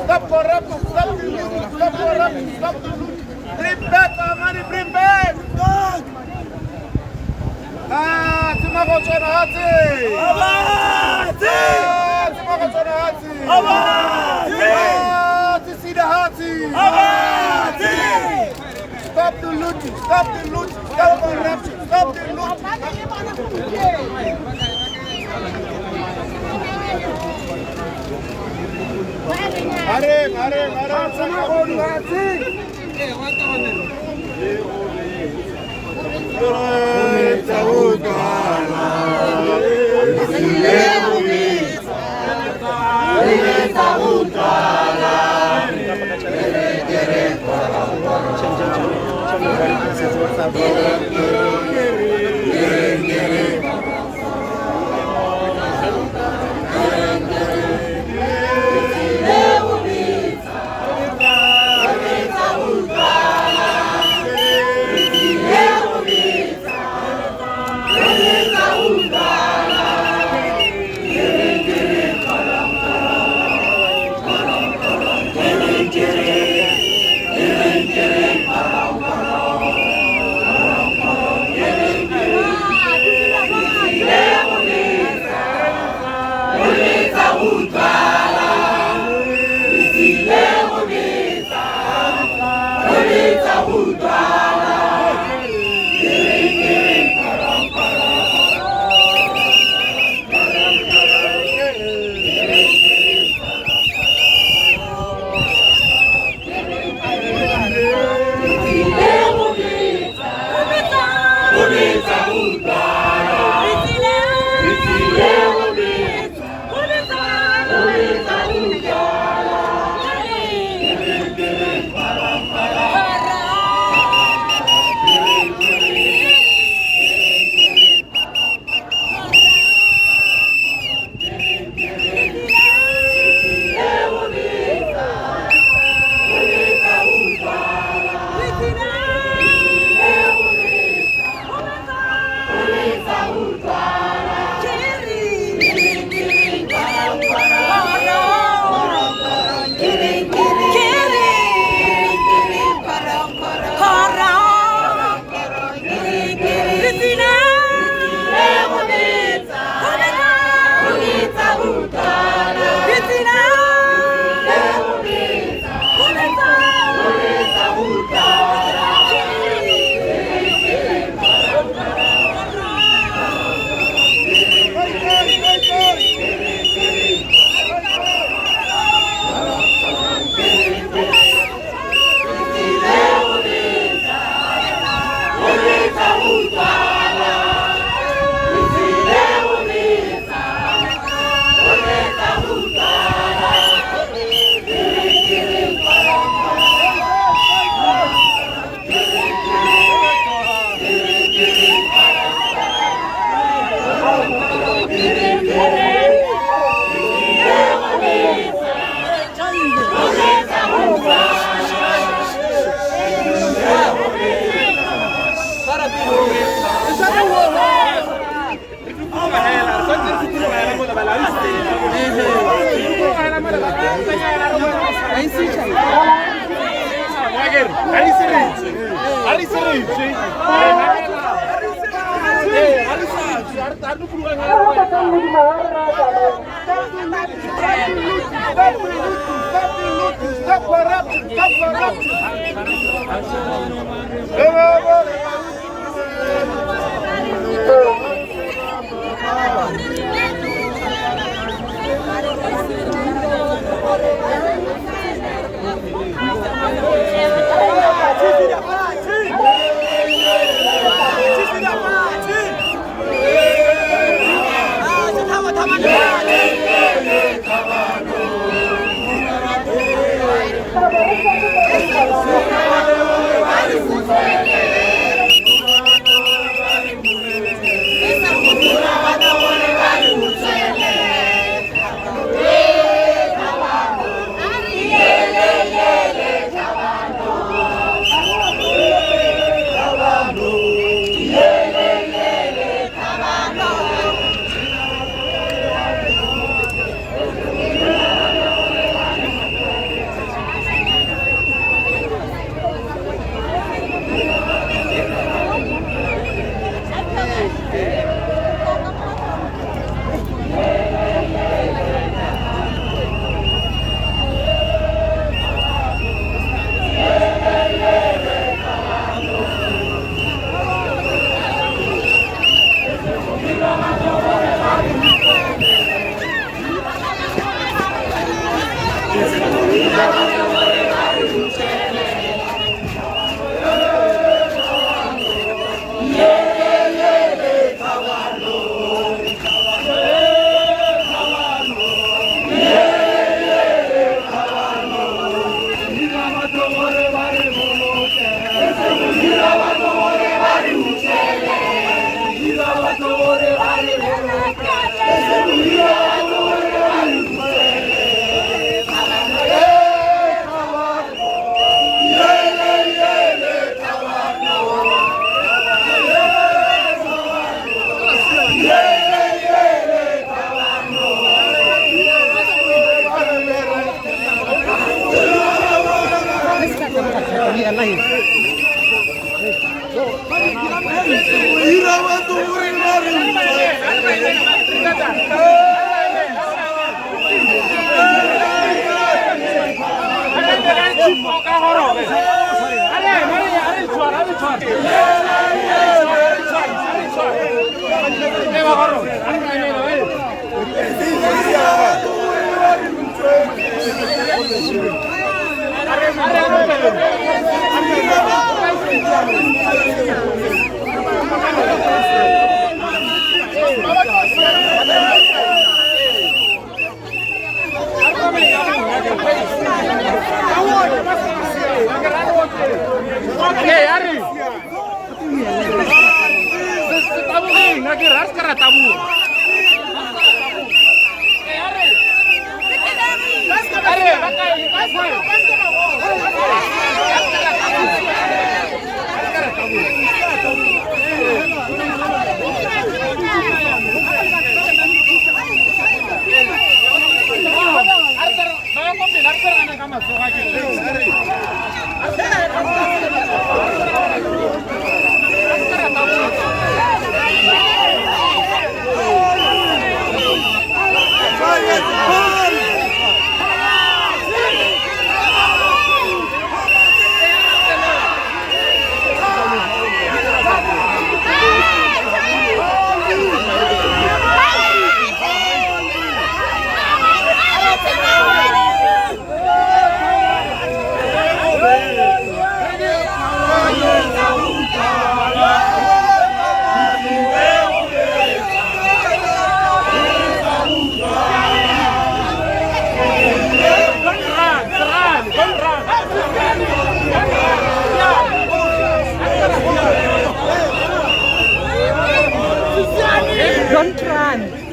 Stop corruption. Stop the looting. Stop corruption. Stop the looting. Bring back our money. Bring back. Timakotshona hati. Abati. Timakotshona hati. Abati. Tisida hati. Abati. Stop the looting. Stop the looting. Stop corruption. Stop the looting. Arem. Timakotshona hati. Thank you. Don't run.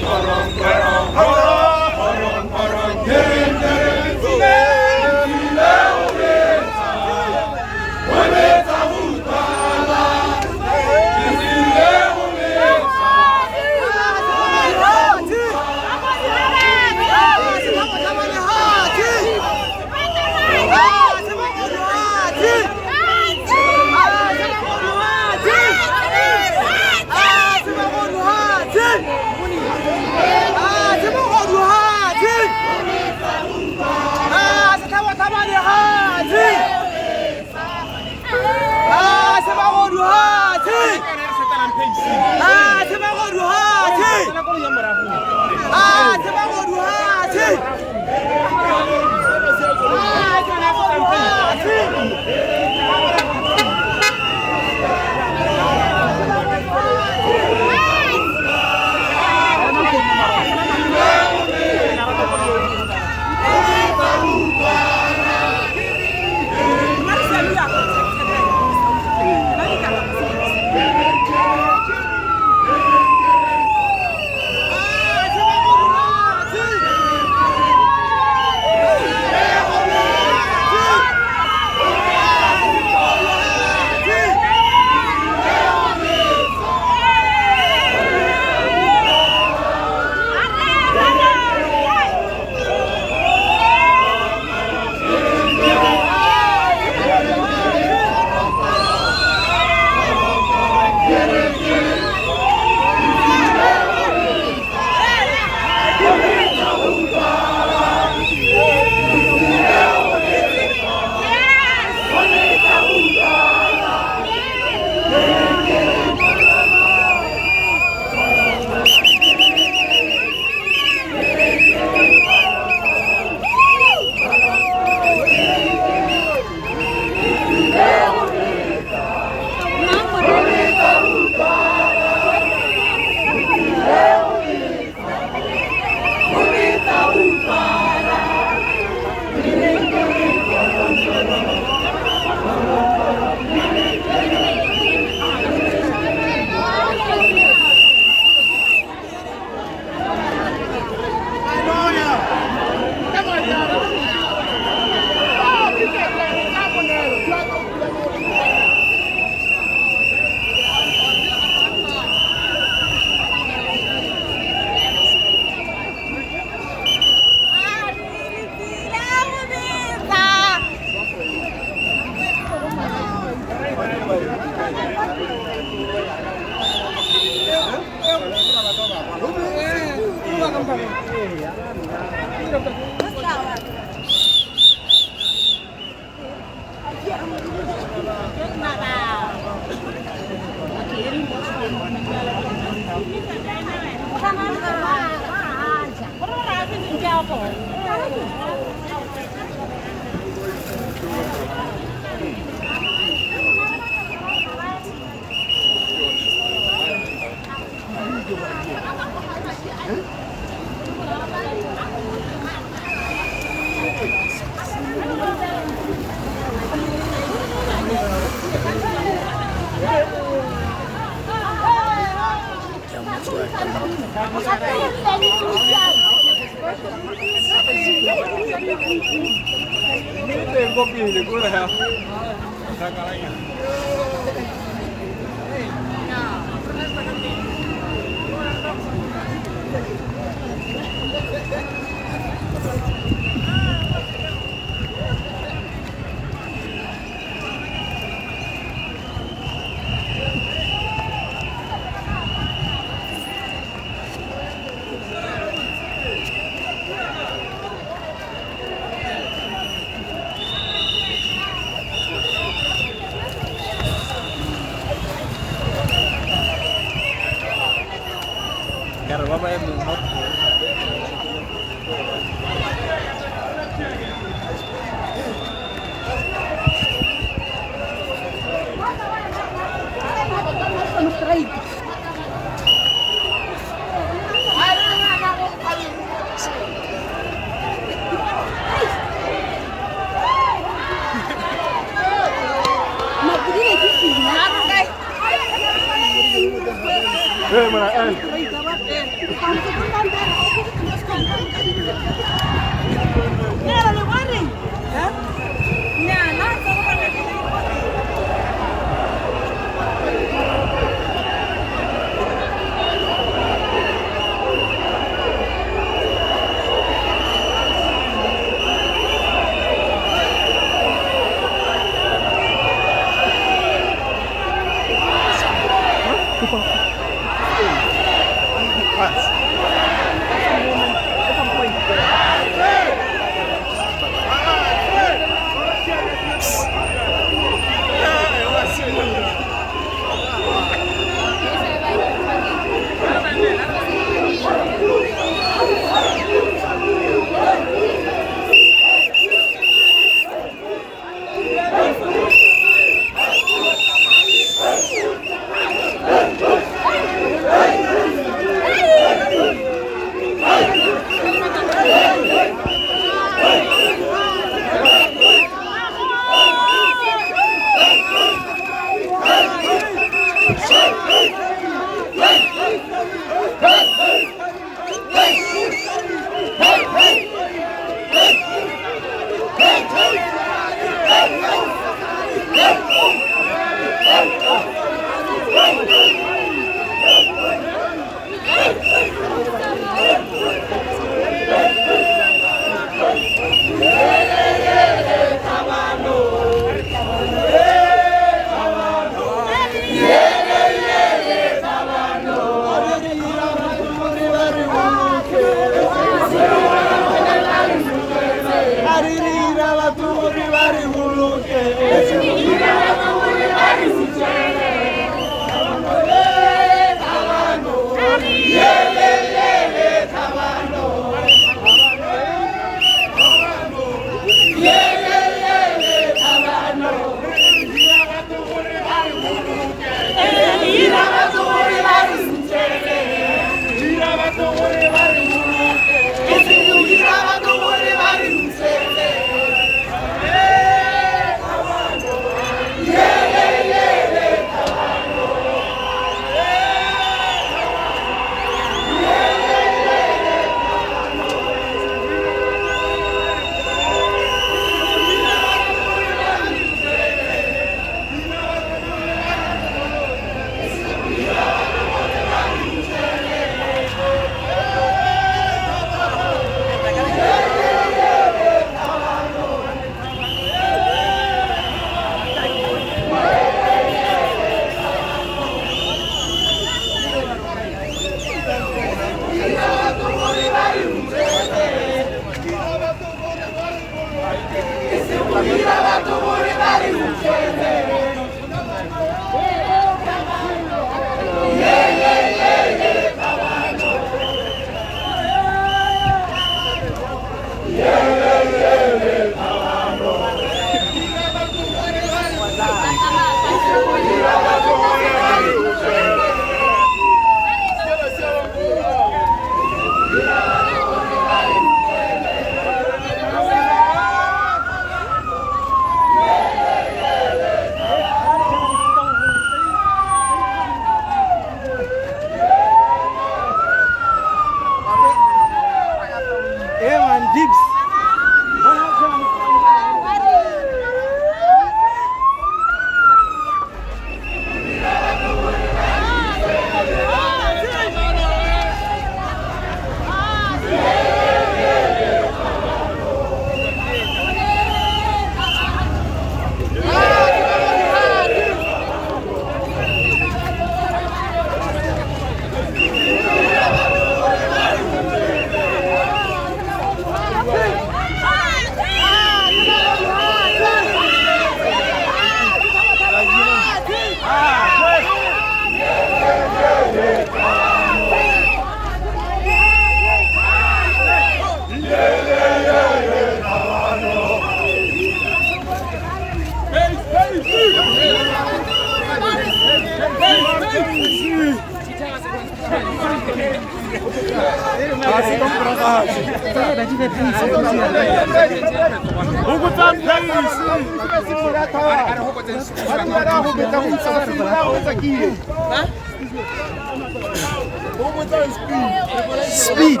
Speed.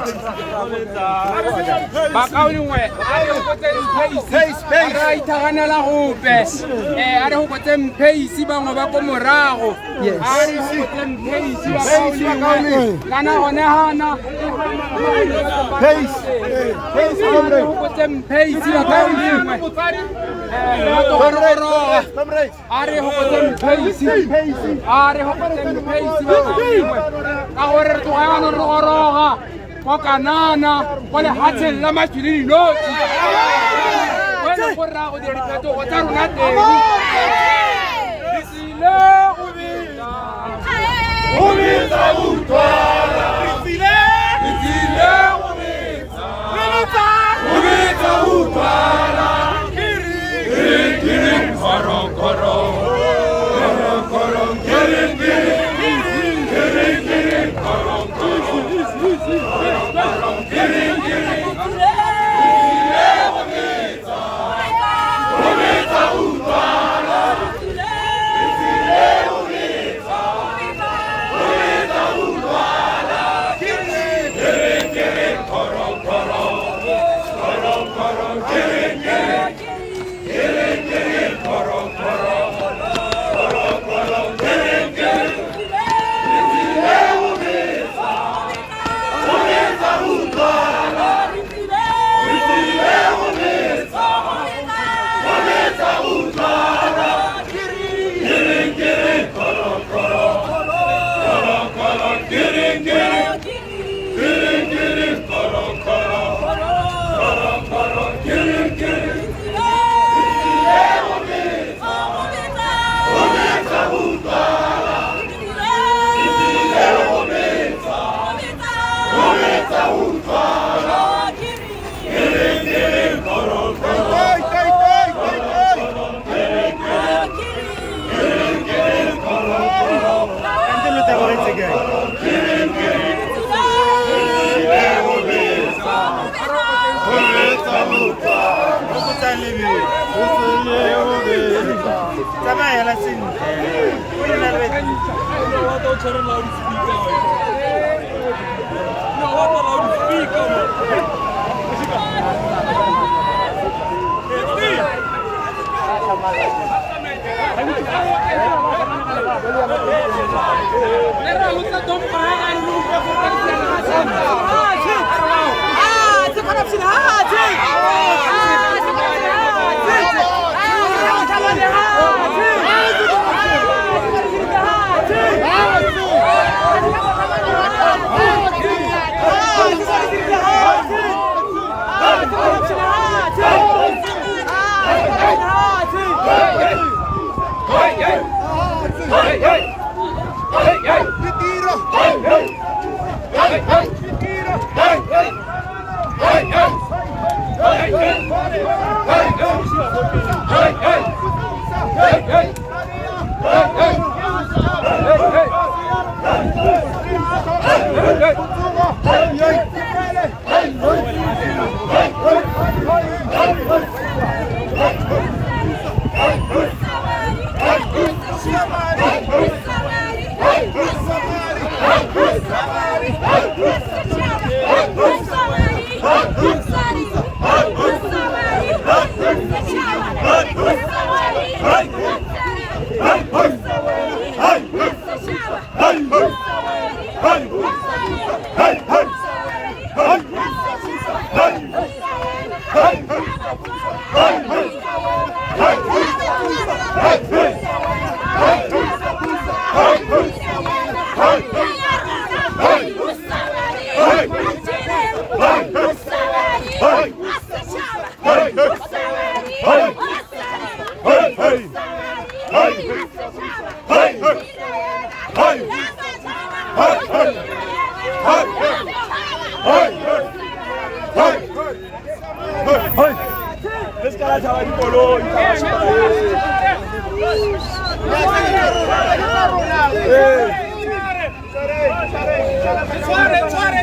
Kanana, wale hatel la machini noti. Wale korra ko de rikato wataru na de. Isile ubita. Ubita utwala. Isile ubita. Ubita utwala. Kiri koro koro. Koro koro kiri kiri. Kiri koro koro.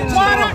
Suara.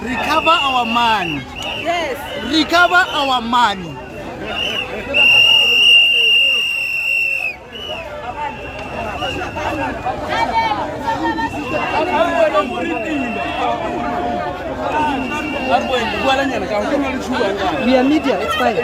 Recover our money. Yes. Recover our money. We are media, it's fine.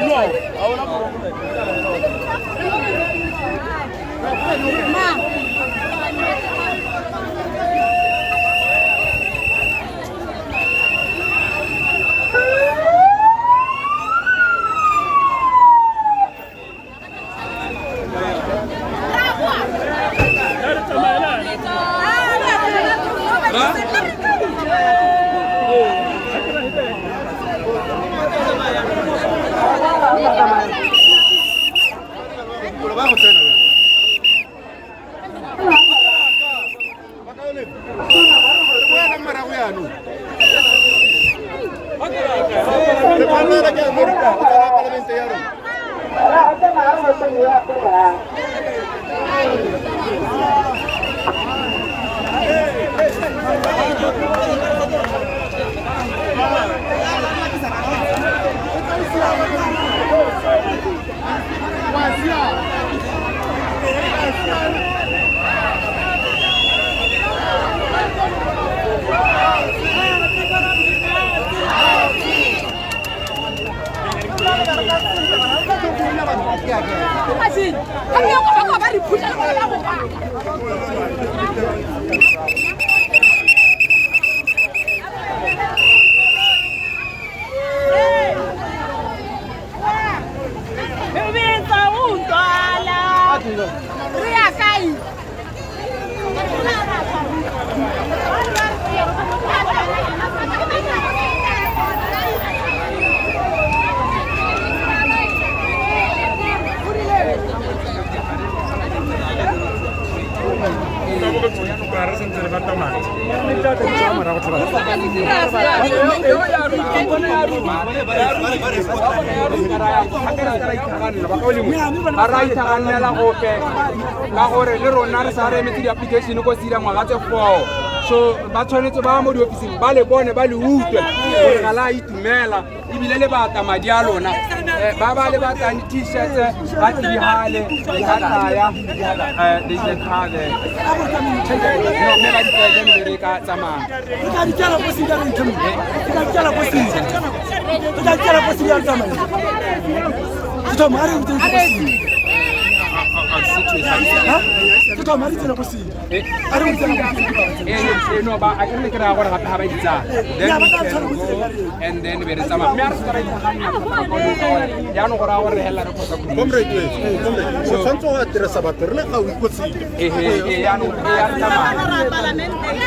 application ko sira ngwaga tse 4 So ba tshwanetse ba mo diofising ba le bone ba le utlwe gore ga la itumela ebile le bata madi a lona ba le batang t-shirts ba tibihale ya kaya they can have no me ba di bereka tsamaya ka dikela go singa re ntho ka dikela go singa ka dikela go singa tsamaya tso mare o teng tso mare tsena go singa are o tsena no ba a ke re gore gape ga ba ditsa then we can go and then be re tsamaya me a re tsara ya no gore a gore hela re khosa go comrade so tshwanetse go addressa batho re le ga o ikotsile ya no ya tsamaya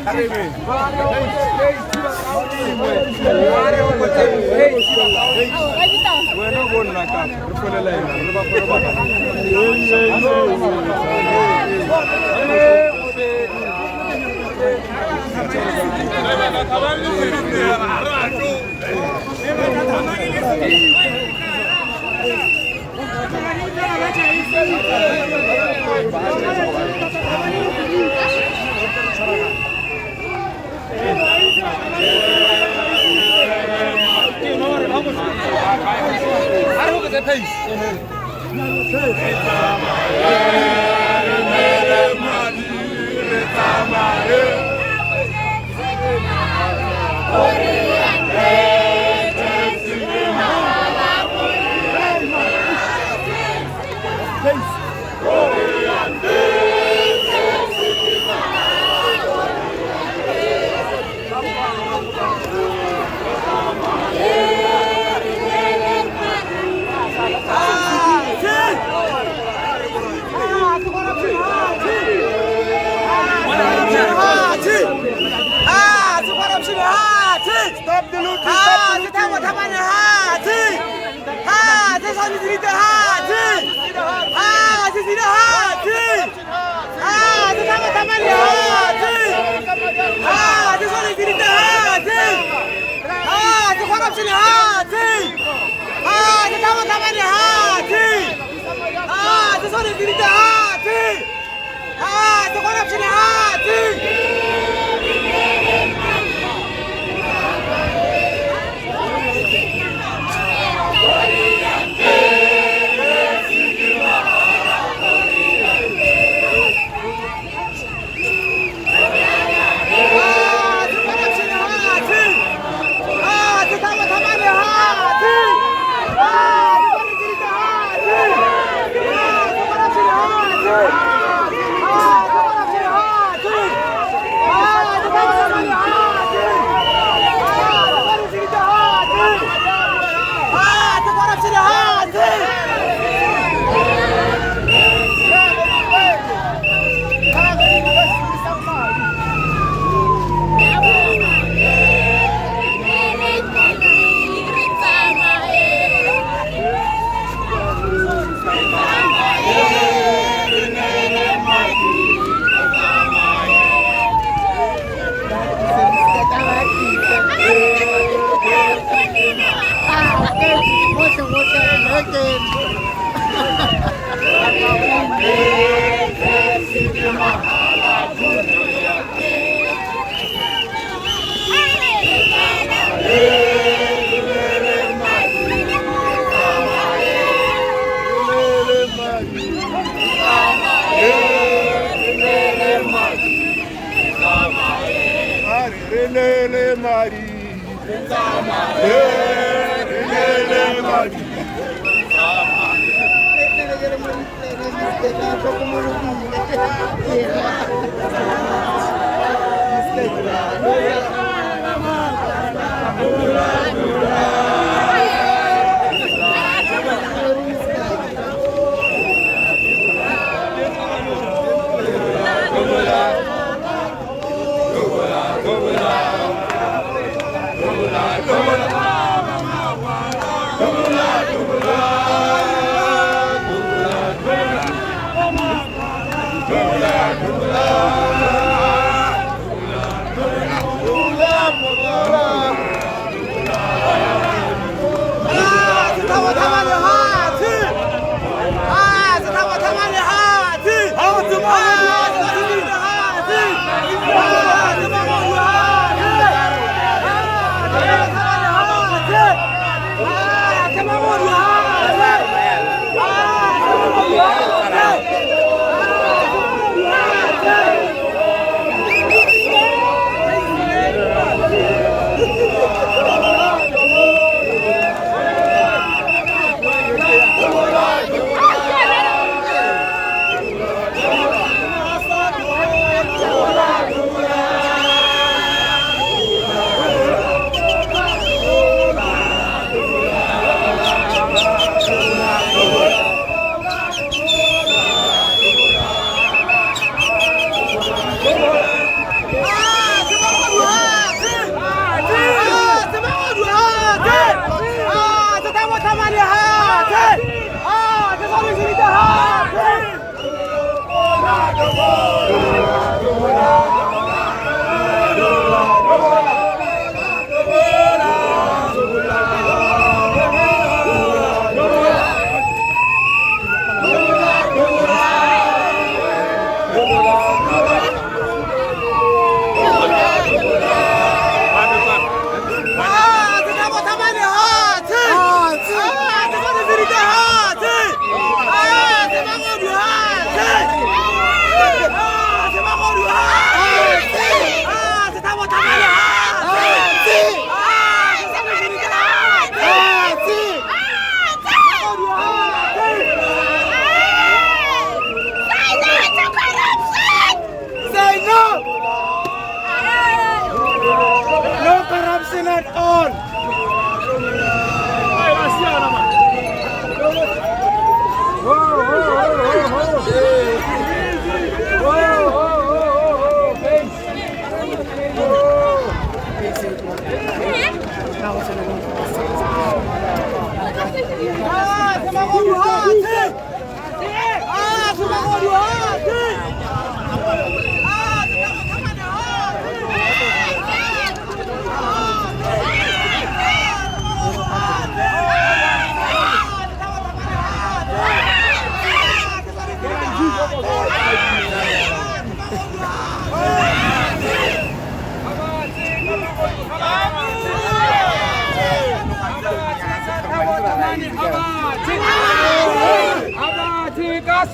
Stop the looting!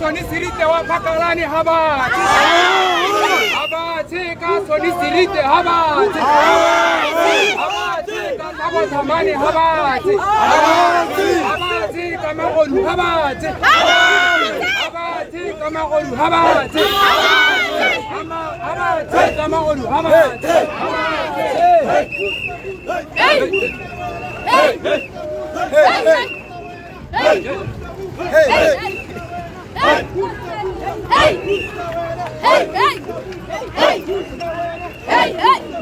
Soni sirite wa pakalani habati. Habati ka soni sirite habati. Habati ka sabo tamani habati. Habati ka magolu habati. Habati ka magolu habati. Habati ka magolu habati. Hey! Hey! Hey! Hey! Hey! Hey! Hey! Hey! Hey! Hey!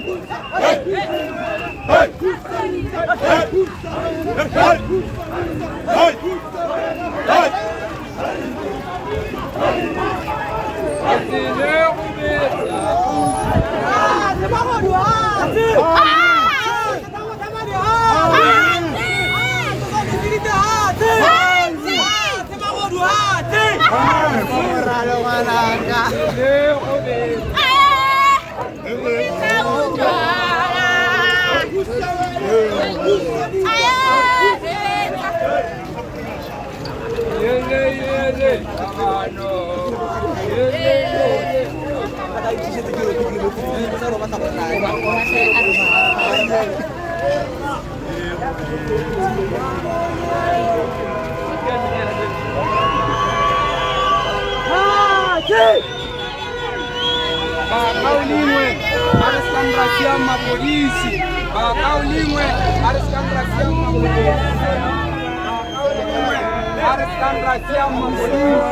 Bakauliwe harus kamerasia sama polisi. Bakauliwe harus kamerasia sama polisi. Harus kamerasia sama polisi.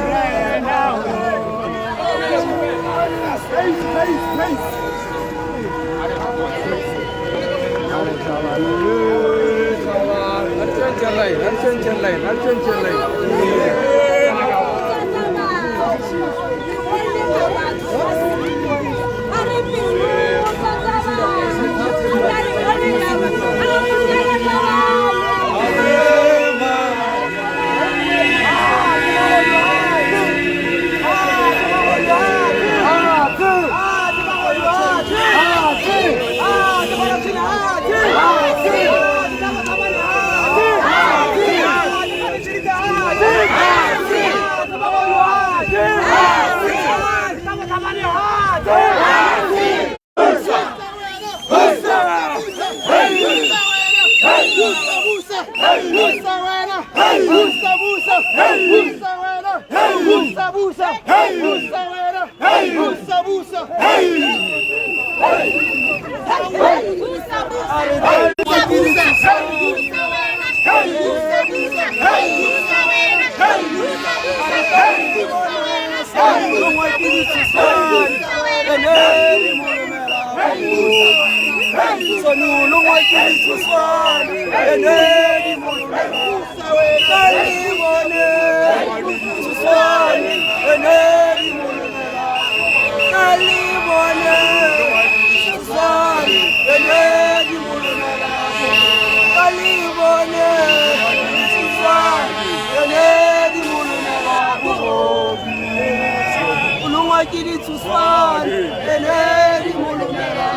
Jesus one, eneli mulumela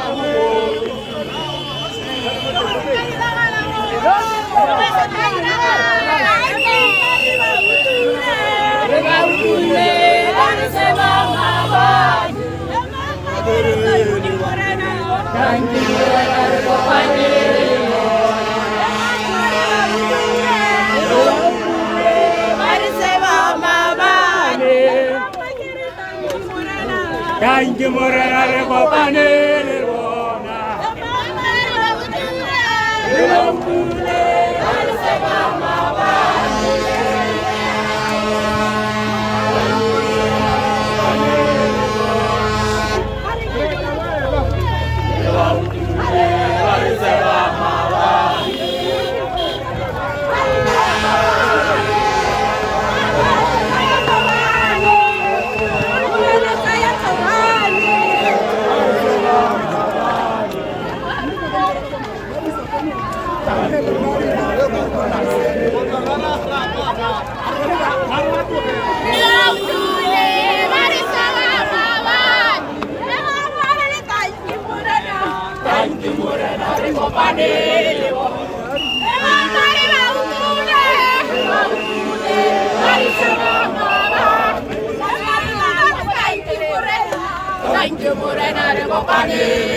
Kanji morena le kopane le bona. Thank you, Morena de Bopane.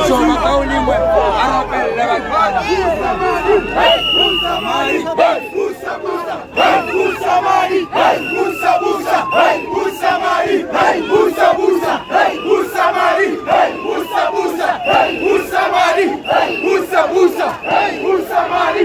so makaulimwe arapele bakana Usamari, usamara, usamari, usabusa, usamari, usabusa, usamari, usabusa, usamari, usabusa, usamari,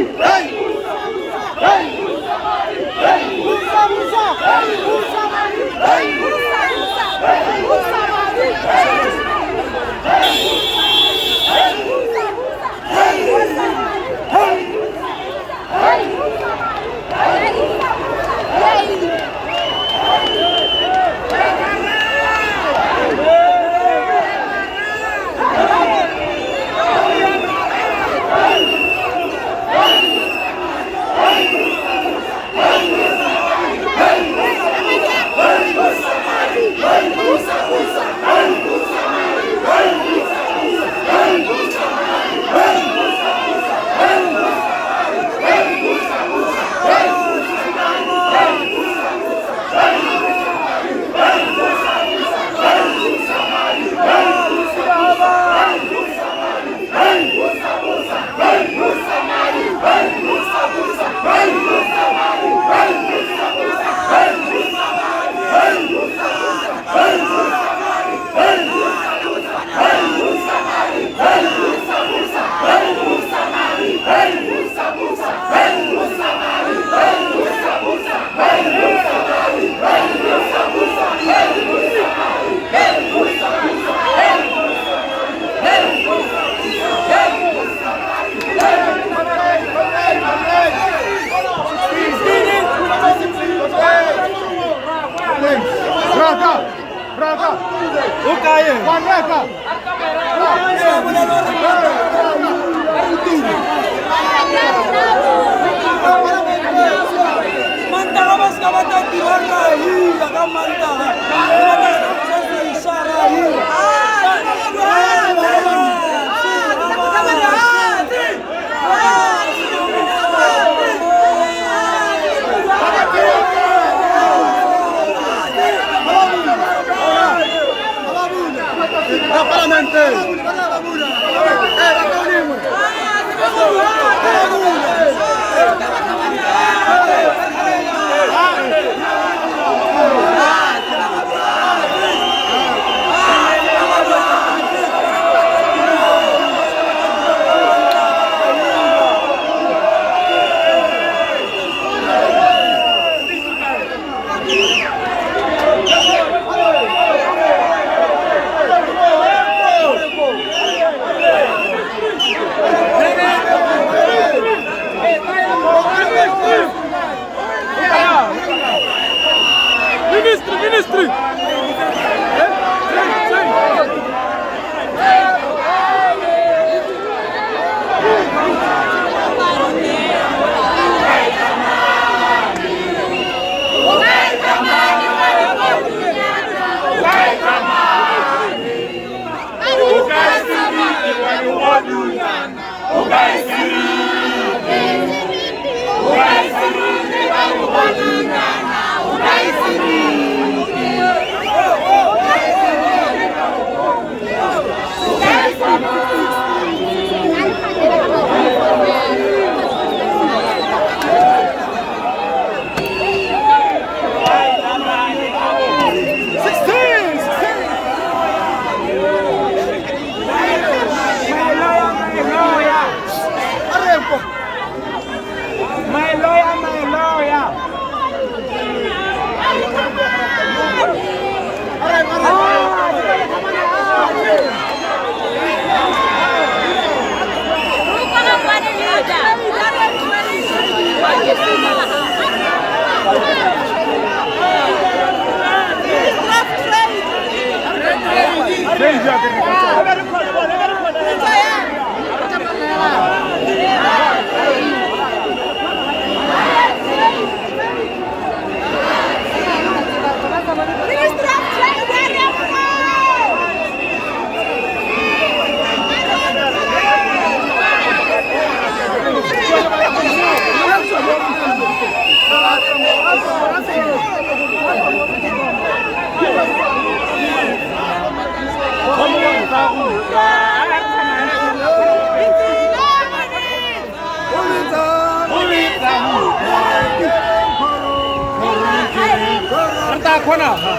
corner.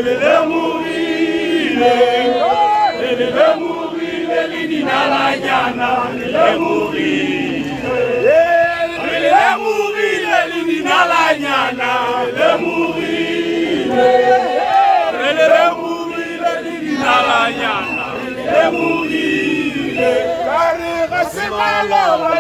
Le Mahoro,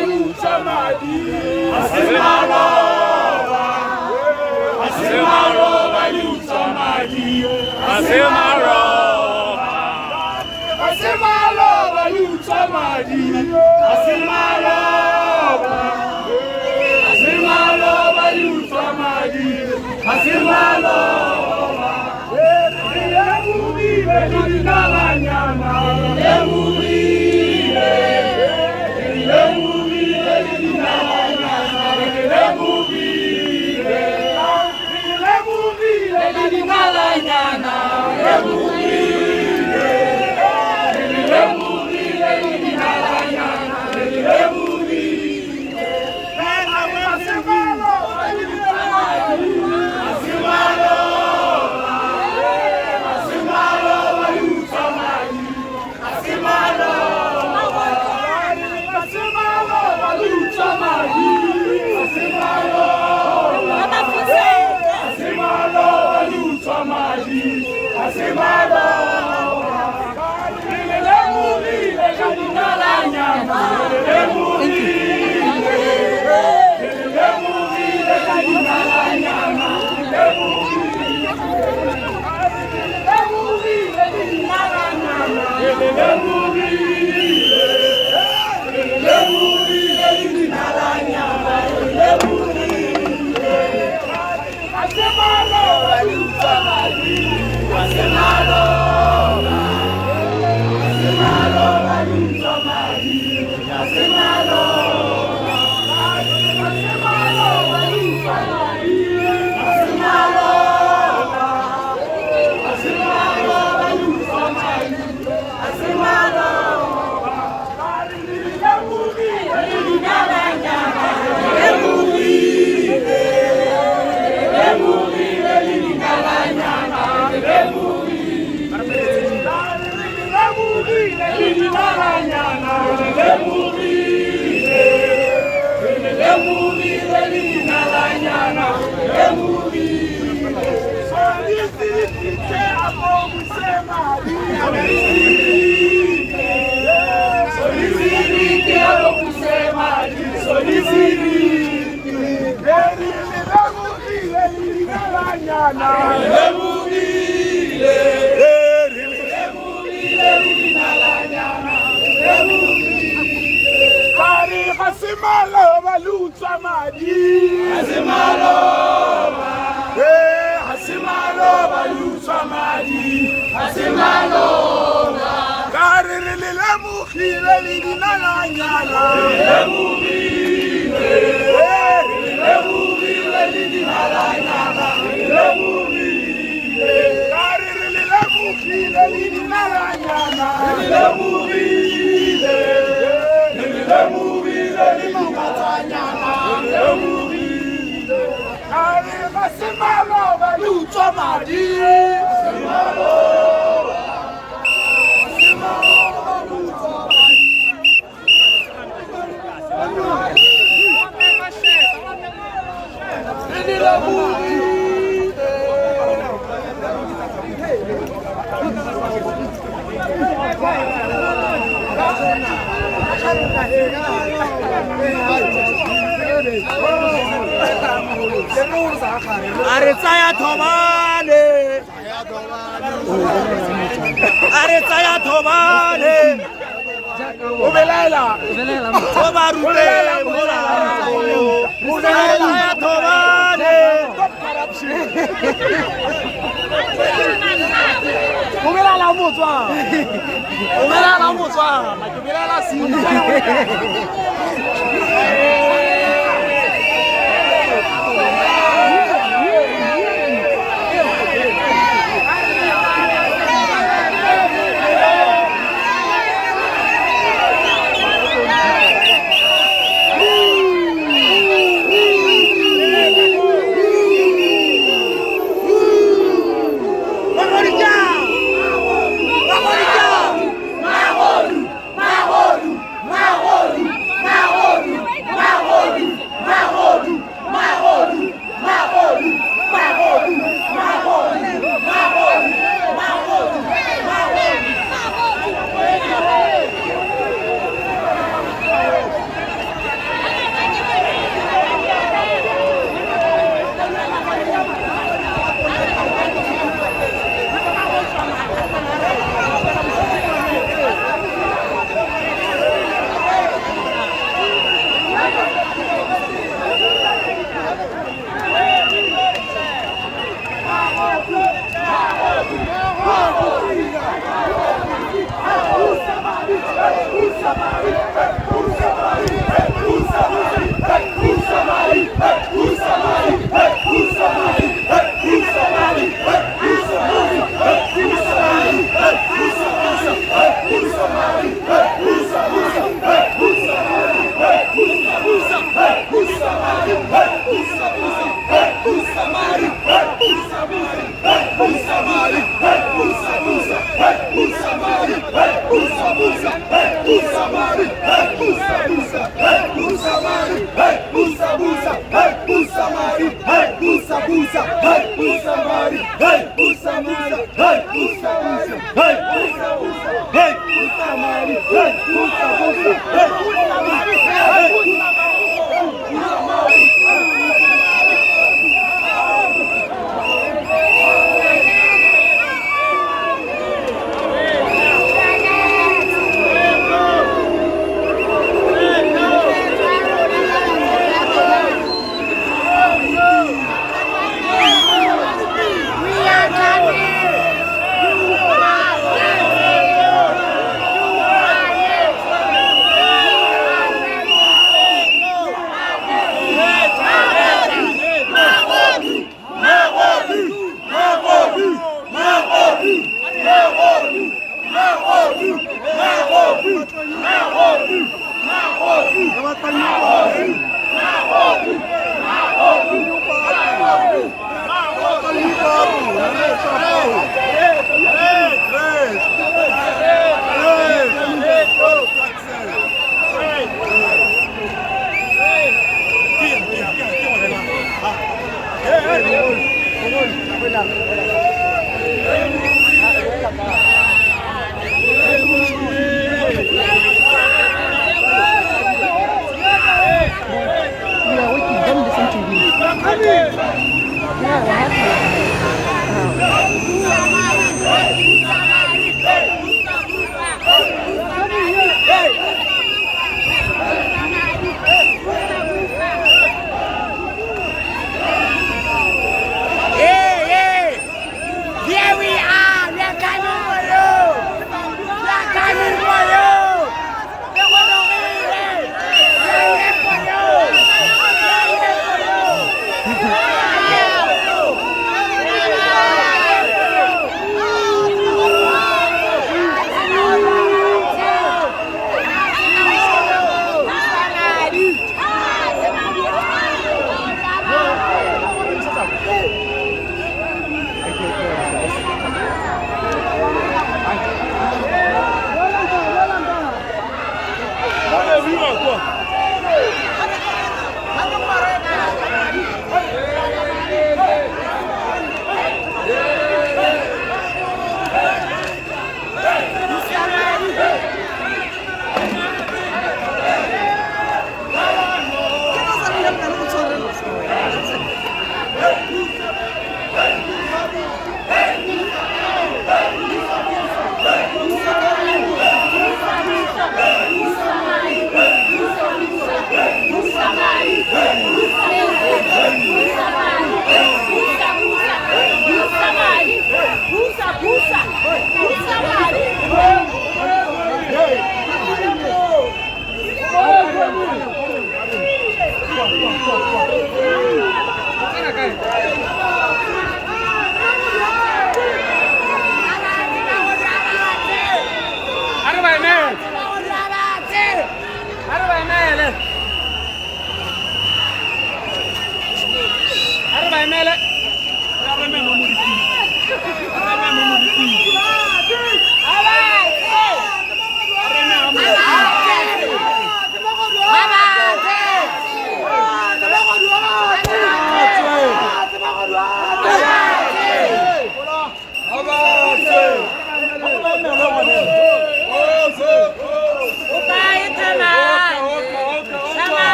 Busa, hey, Busa Mari, hey, Busa Musa, hey, Busa Musa, hey, Busa Musa, hey, Busa Mari, hey, Busa Musa, hey, Busa Mari, hey, Busa Mari.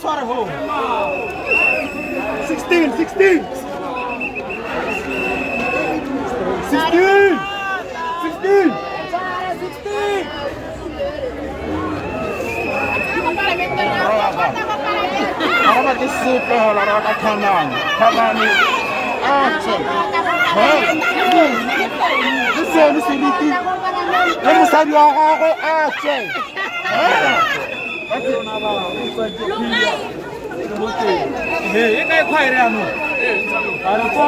Sorry, 16, 16. 16. 16. Apa disipe hola raka kanani. Kanani. Action. Diseni siliti. Emusadi wa gago action. Hey, kai khwaire ano. Ara ko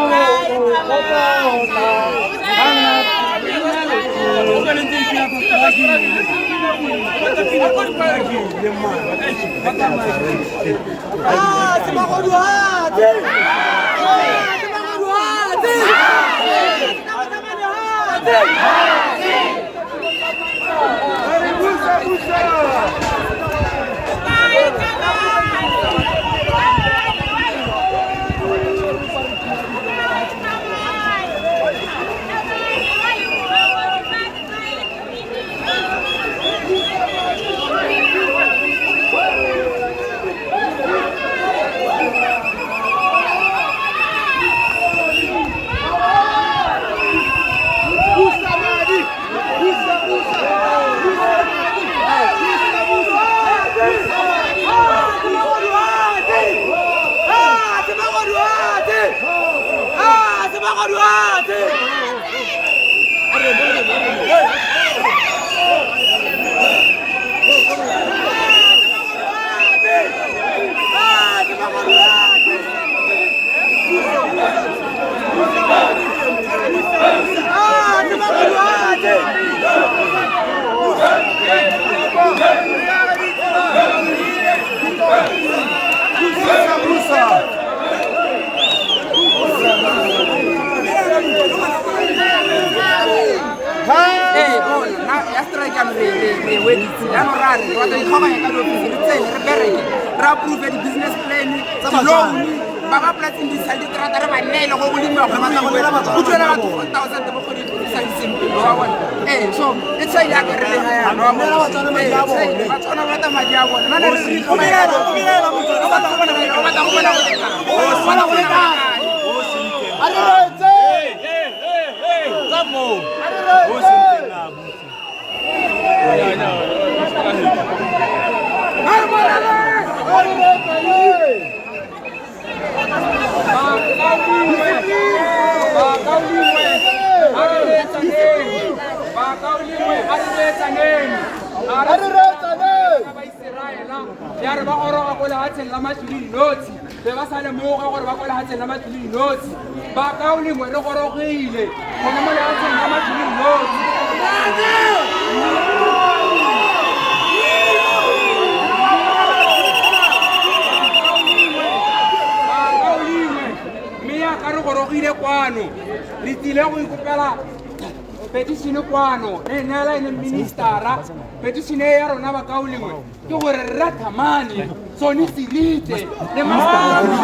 petition kwano e nela ene ministera petition ya rona ba kaulengwe ke gore rathamane sone sirite le masana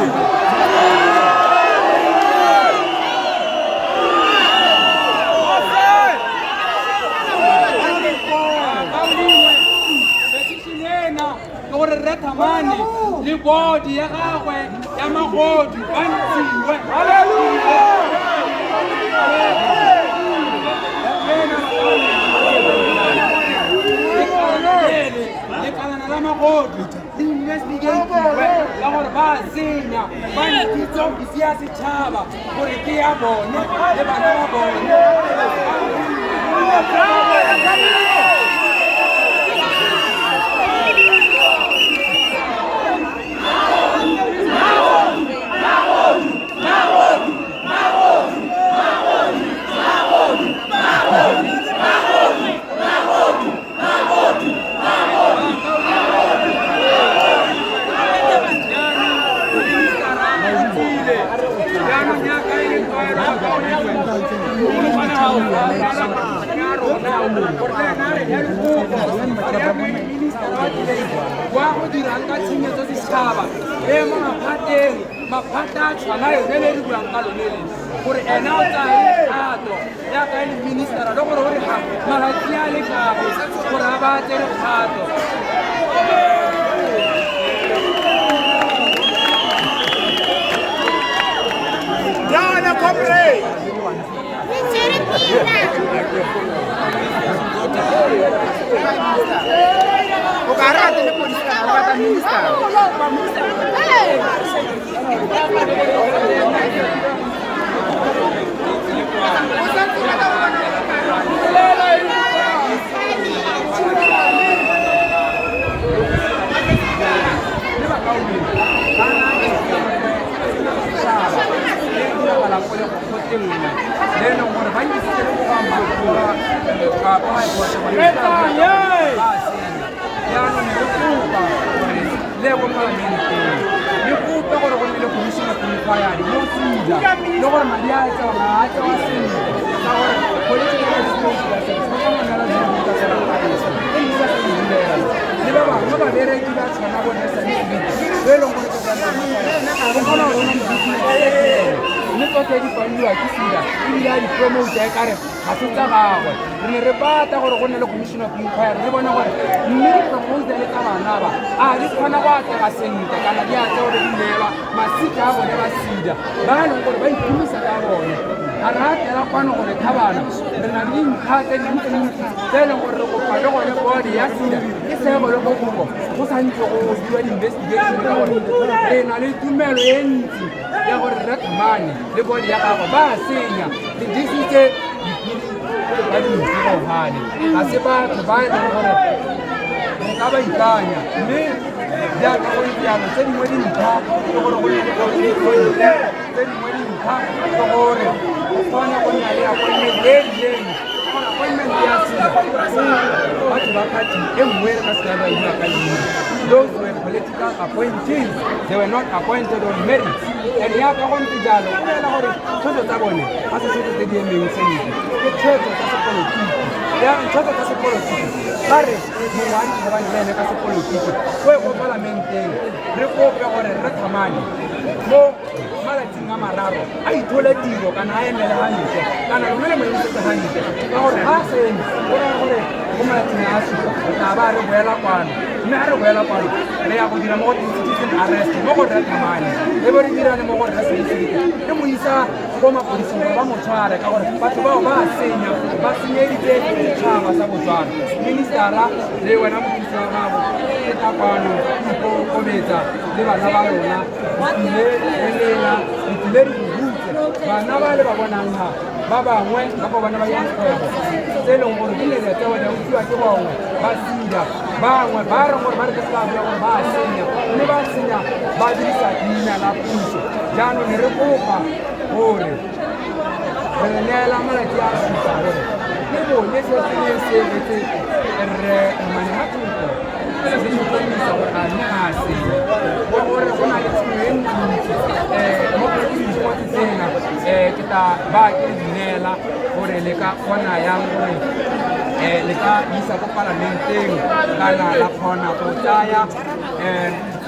gore rathamane le body ya gagwe ya magodu ba ntsiwe haleluya le kalana la magodu le investigate la gore ba senya ba ntitse ofisi ya setšhaba gore ke ya bone le bana ba bone maphata a tshwana yone le re buang ka lone le gore ena o tsaya dikgato yaka e le ministera le gore o re ga malatsi a le kae gore a ba tsere kgato Yana comrade! O karate le polisi ka ba minister. le gore madi a etsa gore a tsewa sentle political experience le ba bangwe ba bereki ba tshwana bone sa le leng gore ka tsana mme tsotlhe di fandiwa ke sida ebile a di-promote e kare ga se tsa gagwe re ne re bata gore go nne le commission of inquiry re bone gore mme di-proposale tsa bana ba a di kgona go atlega sentle kana di atse gore di neelwa masika a bone ba sida ba e leng gore ba iphumisa ka bone a re atela kwano gore tha bana re na le dinkga tse dintsi tse e leng gore re kopa le gone body ya sida ke sego le go kopo go santse go diwa di-investigation ka gore re na le tumelo e ntsi ya gore Rathmane le body ya gagwe ba senya di-disitse ba dintsigogane ga se batho ba e leng gore re ka ba ikanya mme jaaka go dialo tse dingwe dintlha ke gore go nne tse dingwe dintlha ke gore o kgone go nna le appointment e rileng appointment ya sida batho ba kgati e nngwe re ka se ba ina ka leina those were political appointees they were not appointed on merit and yaka go ntse jalo o boela gore tshwetso tsa bone ga se setso tse di emeng sentle ke tshwetso tsa sepolotiki tshwetso tsa sepolotiki ga re mongwe a ditšhabane le ene ka sepolotiki ko e go parlamenteng re kope gore re Rathmane mo malatsing a mararo a ithole tiro kana a emele gantle kana lone le mo emisetse gantle ka gore ga sene o raya gore go malatsing a supa na ba re boela kwano mme a re boela kwano re ya go dira mo go citizen arrest mo go Rathmane e bo re dirane mo go reseiseke le mo isa ko mapodiseng gore ba mo tshware ka gore batho bao ba senya ba senyeditse setšhaba sa Botswana ministera le wena mothusi wa gago e takwano ikokobetsa le bana ba lona tlile elela tlile di butse bana ba le ba bonang ha ba bangwe ba go bana ba yang kgwebo tse leng gore di lele tsa wena utsiwa ke bongwe ba sida bangwe ba re gore ba re ke sela gore ba senya mme ba senya ba dirisa leina la puso jaanong ne re kopa gore re neela malatsi a supa gore le bone se se re mane ha tuko se se tlhomisa gore a nne a senya gore go na le tshenyo e ntsi mo di-sport tsena ke ta ba ke dinela gore le ka kgona yang gore le ka isa ko parlamenteng kana la kgona go tsaya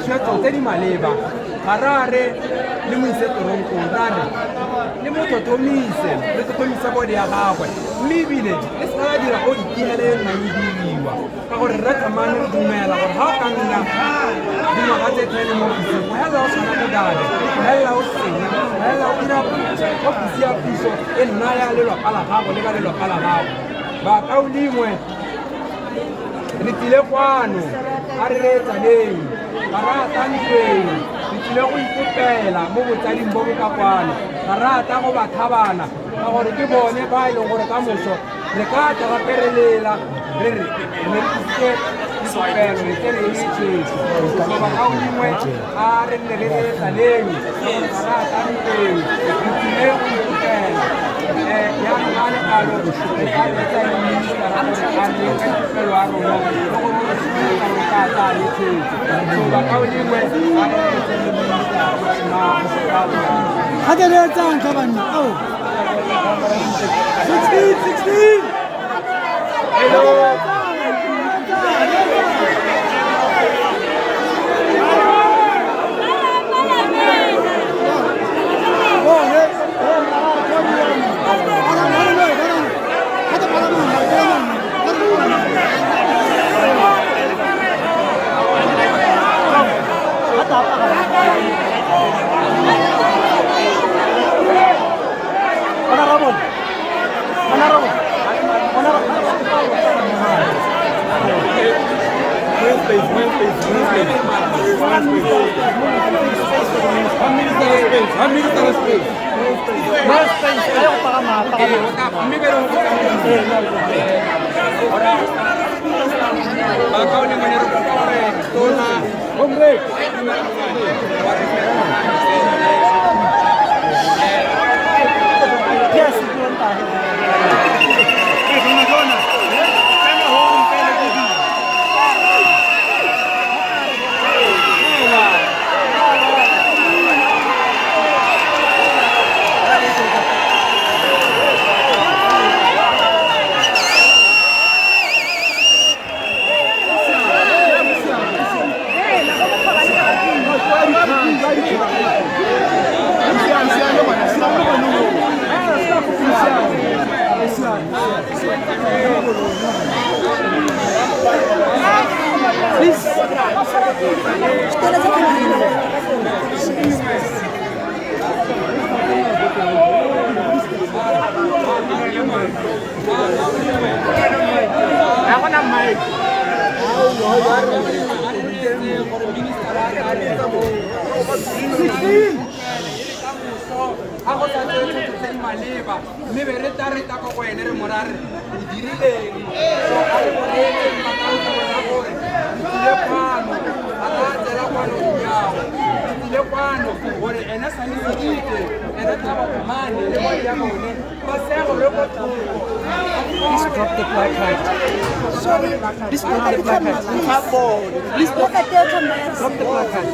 tshwetso tse di maleba ga rare le mo ise toronkong rare le mo tlhotlhomise le tlhotlhomise body ya gagwe mme ebile le se ka dira go ditigele e nna e diriwa ka gore Rathmane re dumela gore ga o ka nna dingwaga tse 10 mo ofising go hela o tshwana ko dale go hela o senya go hela o dira ofisi ya puso e nna ya lelapa la gago le ka lelapa la gago bakaolingwe re tlile kwano a re reetsaneng ga rata ntweng re tlile go ikopela mo botsading bo bo ka kwano ga rata go ba thabana ka gore ke bone ba e leng gore ka moso re ka tla gape re lela re re isitse dikopelo re tsene e Jesu so bakaolingwe a re nne re reetsaneng ga rata ntweng re tlile go ikopela ya mane palo re ka etsa minister a re a le ka dipelo a rona le go re ka tla le Jesu so bakaolingwe a re etsa minister na ga ke re etsang ka banna ao 16 hello Please drop the placard. Please drop the placard. Drop the placard.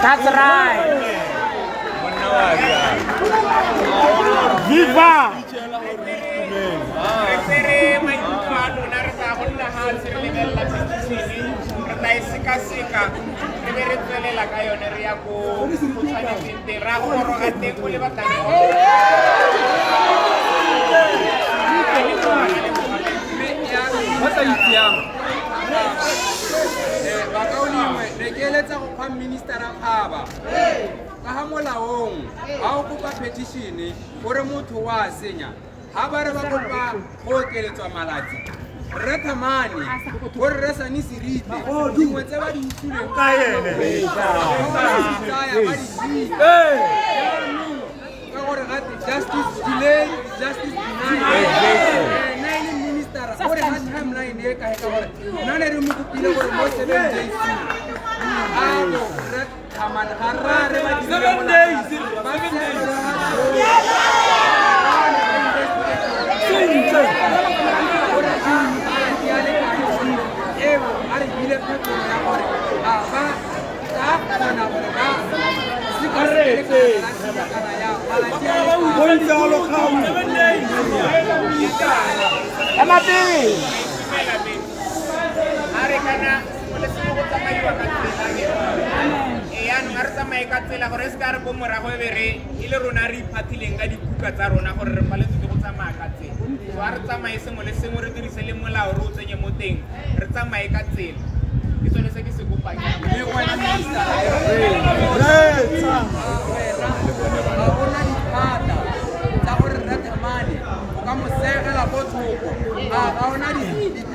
That's right. Viva! Minister Aba. Kahamolaong, how could a petition for a motor was senior? Habaraba, okay, to a malati. Ratamani, or Rasanisirite, whatever you justice delayed, justice denied. Minister, what a timeline there, none of them could be over most 7 days. 7 days.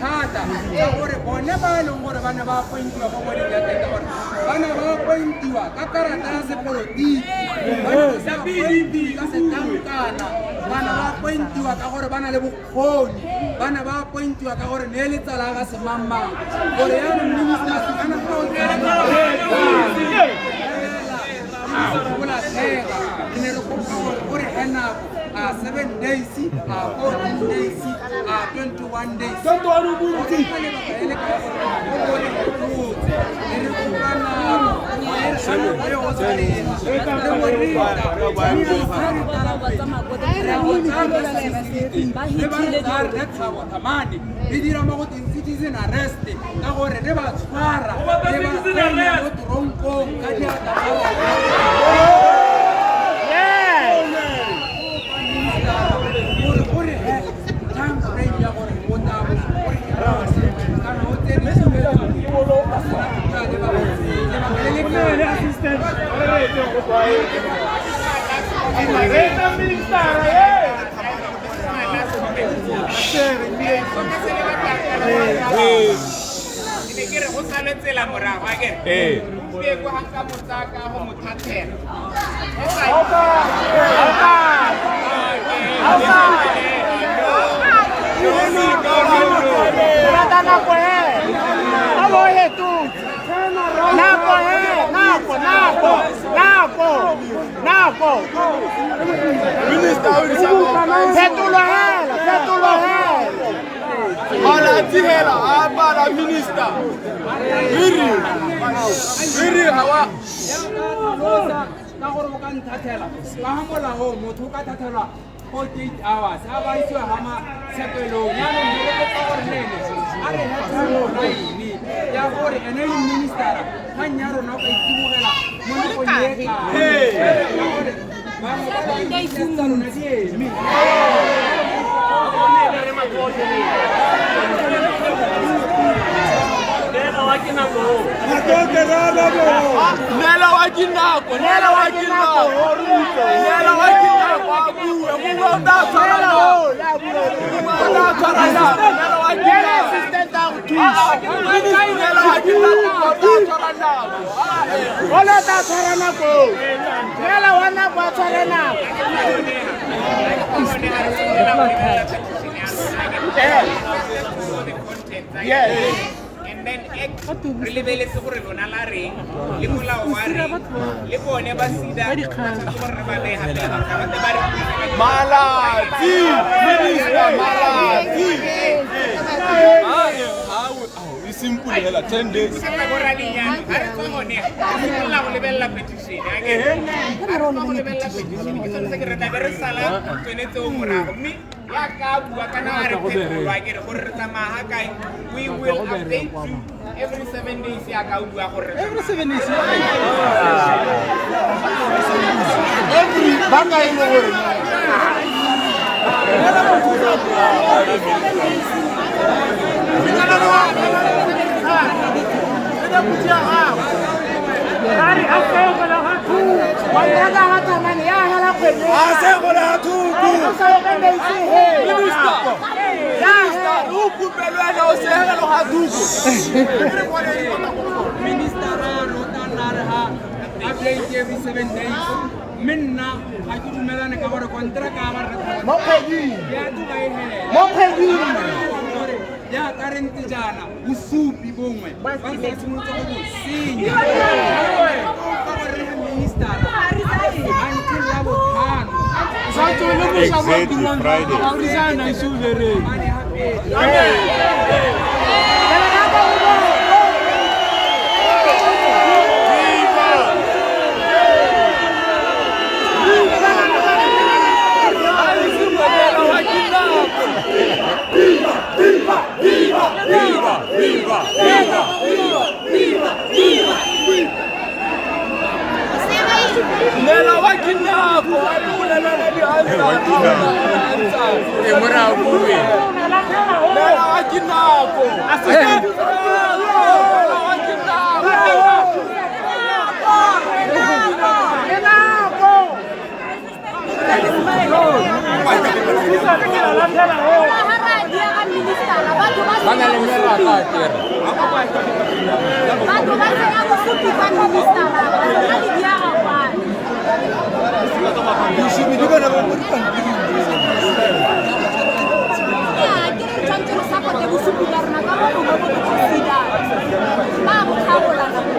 thata ka gore bone ba e leng gore ba ne ba appointiwa go ngweding ya teng ka gore ba ne ba appointiwa ka karata ya sepolotiki ka setankana ba ne ba appointiwa ka gore ba na le bokgoni ba ne ba appointiwa ka gore ne le tsala ga semangmang gore yaanong ministers kana go ne re kopa gore he nako 7 days, 14 days, 21 days. And then really very super ring, Limula Wari, Lipone Basida, Malati, simple 10 days. We will update you every 7 days. Every 7 days. Every 7 days. Minna, I could melon a cover contra cover. Ya current jana, usupi bongwe. Basi tumutoku singa. Minister. Until level 10. Exactly, Friday. Dia kan minister, Mana le mera ka tera. Batho ba tsaya bosupi ba ministera ba tsaya di dia ba. Di ba na ba mo dipampiri? Ya, ke re tshwantse re support bosupi ba rona ka mo go go tsida. Ba go thaola ka mo.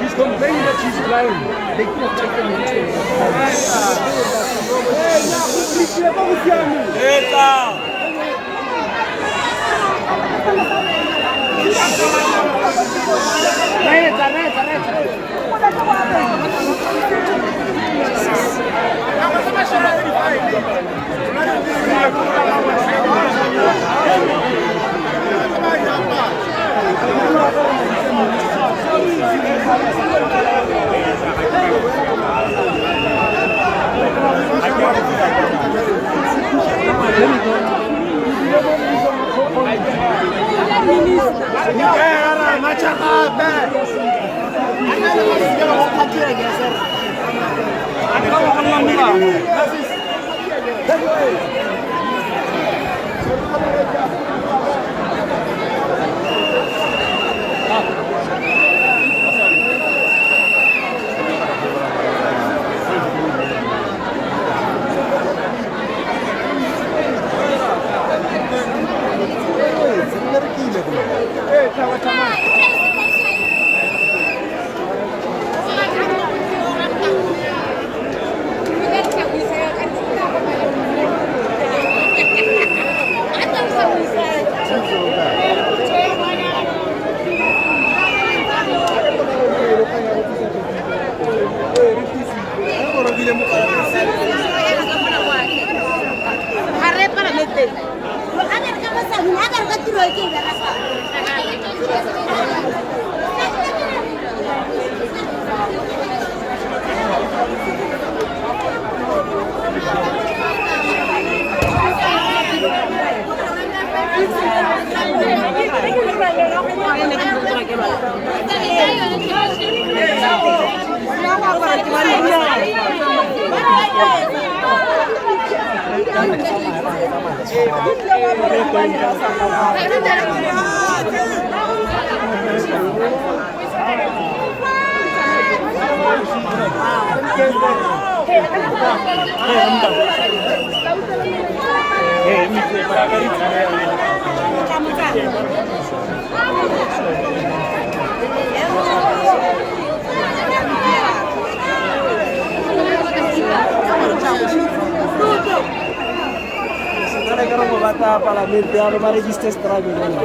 She's complaining that she's blind. They can't take them into rata palamente ya ba register struggle bona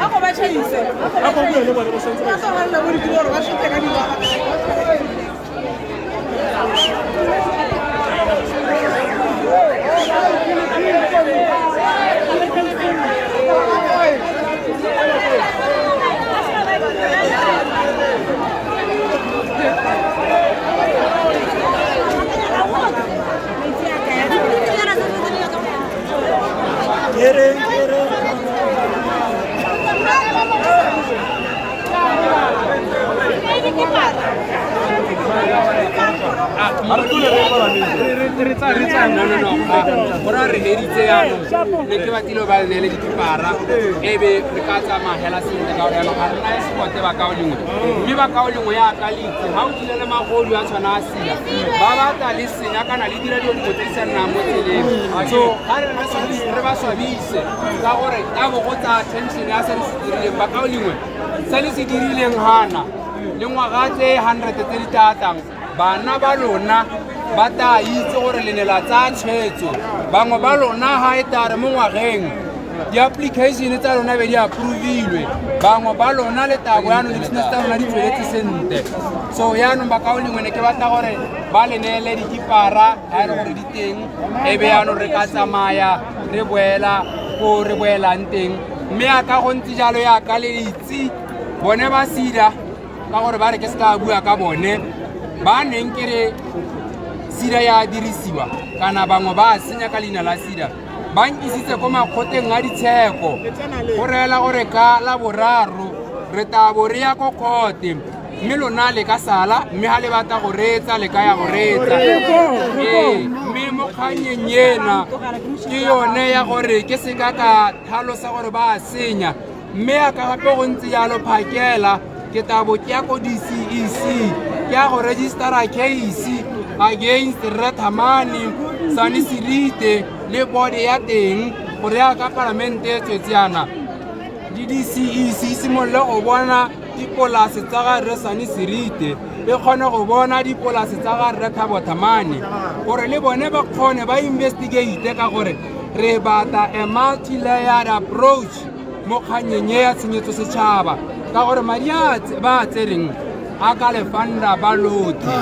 Ako ba tšhaise? ako bua le bona ba sentse Ba tlogelela mo ditiro ba šete ka dibaga. Gora re heditse yaanong ne ke batlile ba neele dikipara ebe re ka tsamagela sentle ka gore yaanong ga rena e sekote bakao lengwe mme bakao lengwe ya ka leitse ga o tlile le magodu a tshwana a sila ba batla le senya kana le dira dilo dingwe tse di sa nnang mo tseleng so ga re ba swabise ka gore ka bo go tsa attention ya se re se dirileng bakao lengwe se le se dirileng gana le ngwaga tse 100 tse di tatang bana ba lona ba ta itse gore le ne la tsa tshwetso bangwe ba lona ga e tare mo ngwageng di-application tsa lona be di approvilwe bangwe ba lona le tabo yaanong di-business tsa lona di tsweletse sentle so yaanong bakao lengwe ne ke batla gore ba le neele dikipara ga e le gore di teng ebe yaanong re ka tsamaya re boela ko re boelang teng mme aka go ntse jalo yaka le itse bone ba sida ka gore ba re ke se ka bua ka bone ba neng kere sida ya dirisiwa kana bangwe ba senya ka leina la sida ba nkisitse ko makgoteng a ditsheko go reela gore ka la boraro re tabo re ya ko khote mme lona le ka sala mme ga le batla go reetsa le ka ya go reetsa mme mo kganyeng ena ke yone ya gore ke se ka ka tlhalosa gore ba senya mme a ka gape go ntse jalo phakela ke tabo ke ya ko DCEC ke ya go registera case against Rathamani Sani Sirite le body ya teng gore ya ka parlamente e tswetsiana DCEC simolle go bona dipolase tsa ga Re Sani Sirite e kgone go bona dipolase tsa ga Re Rathamani gore le bone ba kgone ba investigate ka gore re bata a multi-layered approach mo kganyeng ya tshenyetso setšhaba ka gore madi a ba tsereng a ka lefanda ba lothe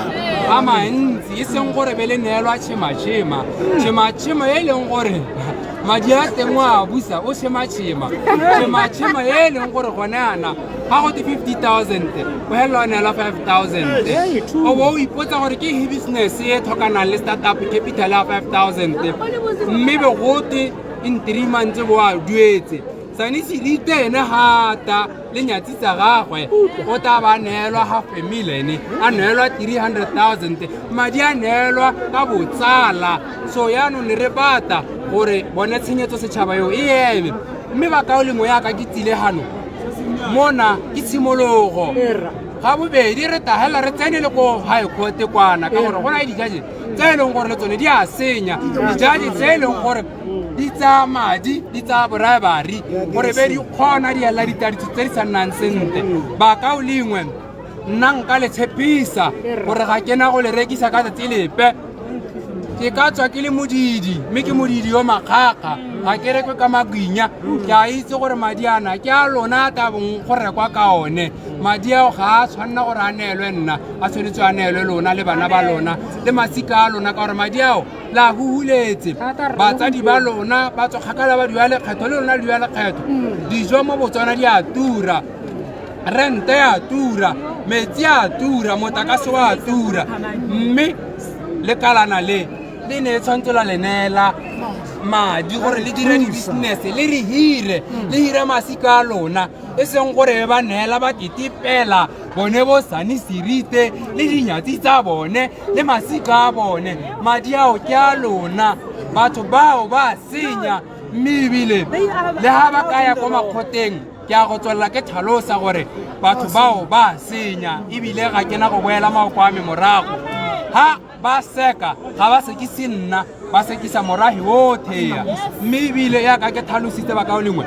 a mantsi e seng gore be le neelwa tšhema-tšhema e leng gore madi a teng a busa o tšhema-tšhema e leng gore gone yana ga go te 50,000 o helela o neelwa 5,000 o bo o ipotsa gore ke business e tlhokanang le startup capital ya 5,000 mme be gote in 3 months bo a duetse Sani Sirite ene hata le nyatsi tsa gagwe o ta ba neelwa $500,000 a neelwa 300,000 madi a neelwa ka botsala so yaanong ne re bata gore bone tshenyetso setšhaba yo e eme mme bakao lengwe yaka ke tsile gano mona ke tshimologo ga bobedi re tahela re tsene le ko high court kwana ka gore go na le dijaji tse e leng gore le tsone di a senya dijaji tse e leng gore di tsa madi di tsa bribery gore be di kgona di ela ditaditso tse di sa nnang sentle bakao lengwe nna nka le tshepisa gore ga kena go le rekisa ka tsatsi lepe ke ka tswa ke le modidi mme ke modidi yo makgakga ga ke rekwe ka magwinya ke a itse gore madi ana ke a lona a tabong go rekwa ka one madi ao ga a tshwanela gore a neelwe nna a tshwanetse a neelwe lona le bana ba lona le masika a lona ka gore madi ao la huhuletse batsadi ba lona ba tswa kgakala ba dua lekgetho le lona le dua lekgetho dijo mo Botswana di a tura rente ya tura metsi a tura motakase wa tura mme le kalana le ne tshwanetse la lenela madi gore le dire di-business le re hire masika a lona e seng gore ba neela ba titipela bone bo Sani Sirite le dinyatsi tsa bone le masika a bone madi ao ke a lona batho bao ba senya mme ebile le ha ba ka ya ko makgoteng ke a go tswelela ke tlhalosa gore batho bao ba senya ebile ga kena go boela maoko a me morago ha ba seka ga ba sekise nna ba sekisa morahi otheya mme ebile ya ka ke tlhalositse bakao lengwe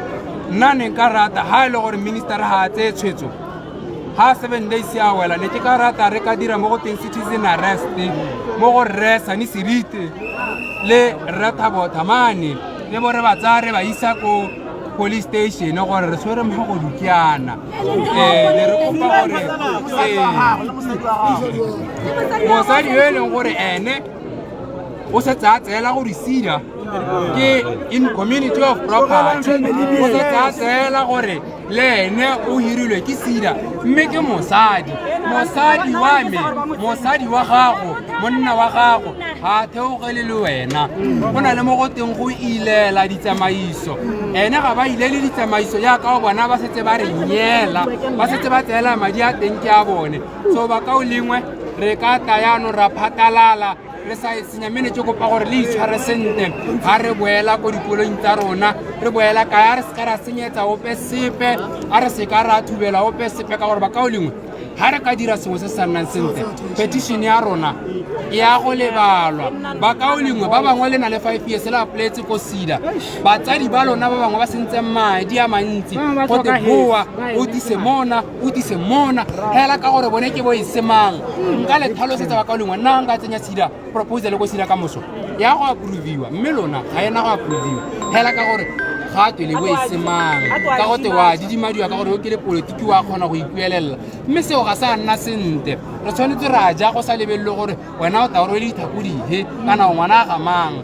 nna ne nka rata ha e le gore minister ha a tseye tshwetso ha 7 days ya wela ne ke ka rata re ka dira mo go teng citizen arrest mo go resa ni Seriti le Rethabo Thamani le bo re ba tsare ba isa ko police station gore re swere mo go dukiana le re kopa gore mosadi yo le gore ene o se tsatsela go di sida ke in community of property o se tsatsela gore le ene o hirilwe ke sida mme ke mosadi wa me mosadi wa gago monna wa gago ha theogele le wena go na le mo go teng go ilela ditsamaiso ene ga ba ile le ditsamaiso ya ka bona ba setse ba re nyela ba setse ba tseela madi a teng ke a bone so ba ka o lengwe re ka tayano ra phatalala re sa senyamene tse kopa gore le itshware sente ha re boela ko dikolong tsa rona re boela ka ya re se ka ra senyetsa ope sepe a re se ka ra thubela ope sepe ka gore ba ka o lengwe ha re ka dira sengwe se sa nnang sente petition ya rona ya go lebalwa ba ka o lengwe ba bangwe le na le 5 years la pletse ko sida batsadi ba lona ba bangwe ba sentse madi a mantsi go te boa o dise mona hela ka gore bone ke bo isemang nka le tlhalosetsa ba ka o lengwe nna nka tsenya sida proposal go sida ka moso ya go approviwa mme lona ga ena go approviwa hela ka gore ga twe le bo isemang ka go te wa didimadiwa ka gore o ke le politiki wa kgona go ipuelela mme seo ga sa nna sente re tshwanetse ra ja go sa lebelele gore wena o taore le dithakodihe kana o ngwana ga mang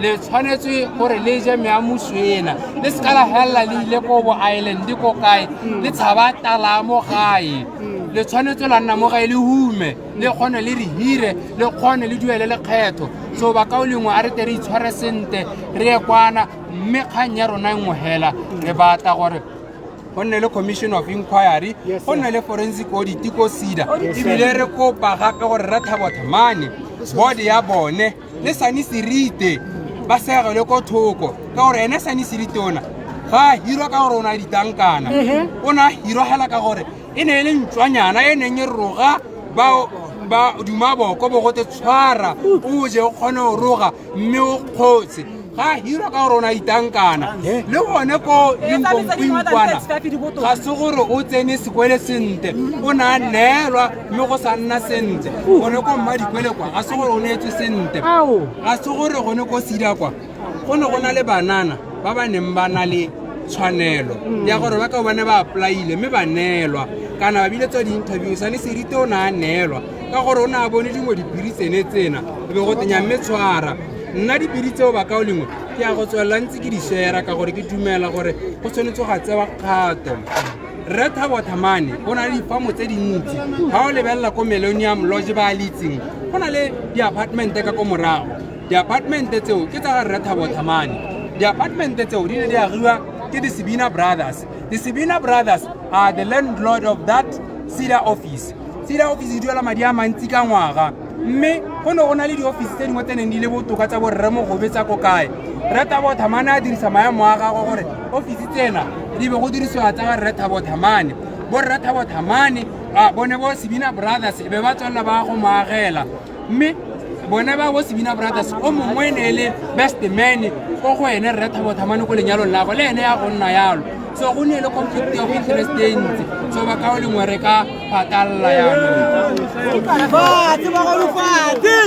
le tshwanetse gore le je meamuswena le sekala hella le ile ko bo island ko kae le tshaba tala mo gae le tshwanetse la nna mo gae le hume le kgone le re hire le kgone le duele le kgetho so ba ka o lengwe a re tere itshware sente re ye kwana mme kgang ya rona engwe hela re batla gore go nne le commission of inquiry go nne le forensic audit ko sida ebile re kopa gape gore Rethabo Thamani body ya bone le Sani Seriti ba segele ko thoko ka gore ene Sani Seriti ona ga hiro ka gore ona ditankana ona hiro hela ka gore e ne le ntshwanyana e neng e roga ba dumaboko bo go te tshwara o je o kgone o roga mme o kgotse ga hiro ka gore ona ditankana le gone ko dinkongkwana ga se gore o tsene sekwele sente o na neelwa mme go sa nna sente gone ko mmadikwele kwa ga se gore o neetswe sente ga se gore gone ko sida kwa go ne go na le banana ba ba neng ba na le tshwanelo ya gore ba ka bone ba applyile mme ba neelwa kana ba bile tsa di-interview Sani Seriti o na a neelwa ka gore o ne a bone dingwe dipiri tsena e be go tenya mme tshwara nna dipiri tseo ba ka o lengwe ke ya go tswelela ntse ke di-share ka gore ke dumela gore go tshwanetse ga tsewa kgato Rethabo Thamani go na le difamo tse dintsi ga o lebelela ko Millennium Lodge ba le itseng go na le di-apartmente ka ko morago di-apartmente tseo ke tsa ga Rethabo Thamani di-apartmente tseo di ne di agiwa ke the Sabina Brothers. The Sabina Brothers are the landlord of that Sida office. Sida office e duela madi a mantsi ka ngwaga mme go ne go na le di-office tse dingwe tse neng di le botoka tsa borre mo gobe tsa ko kae Rethabo Thamani a dirisa maemo a gagwe gore office tsena di be go dirisiwa tsa ga Rethabo Thamani bo Rethabo Thamani bone bo Sabina Brothers e be ba tswelela ba go moagela mme bone ba bo Sabina Brothers o mongwe ne le best man go go ene Rethabo Thamani ko lenyalong la go le ene ya go nna yalo so go ne le conflict of interest ntsi so ba ka o lengwe re ka patalla yalo Fati ba go fati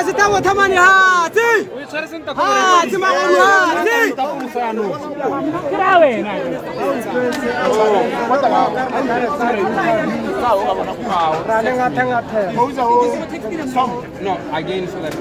Rethabo Thamani hati hati ma go hati kira wena no again so that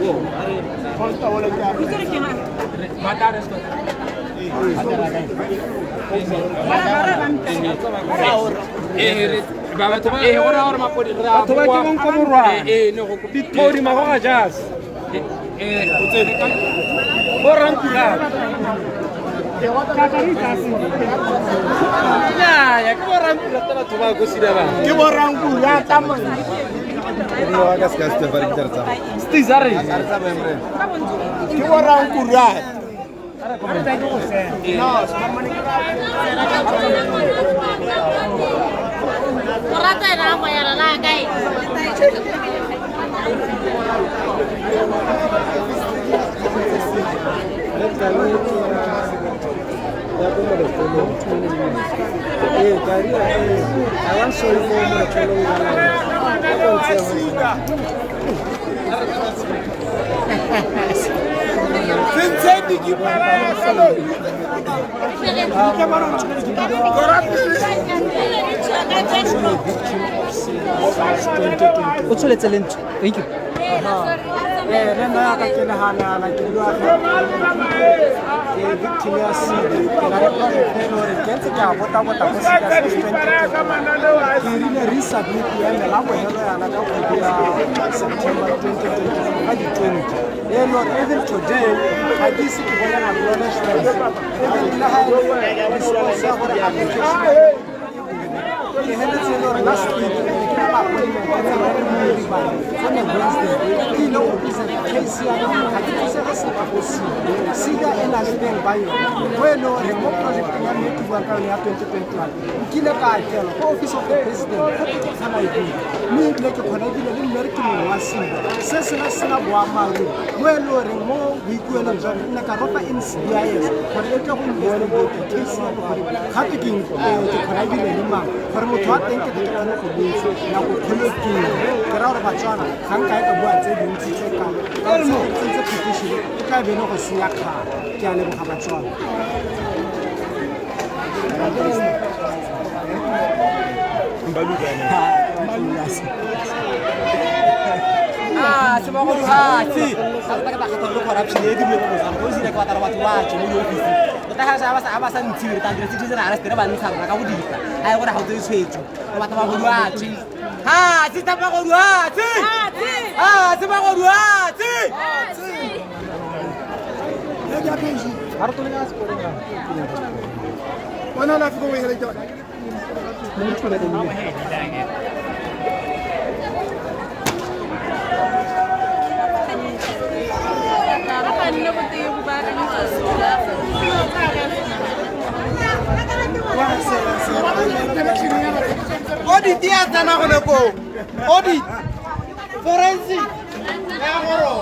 O tsholetse lentswe. Thank you. Audit ya tana go go. Audit. Forensic. Ya goro.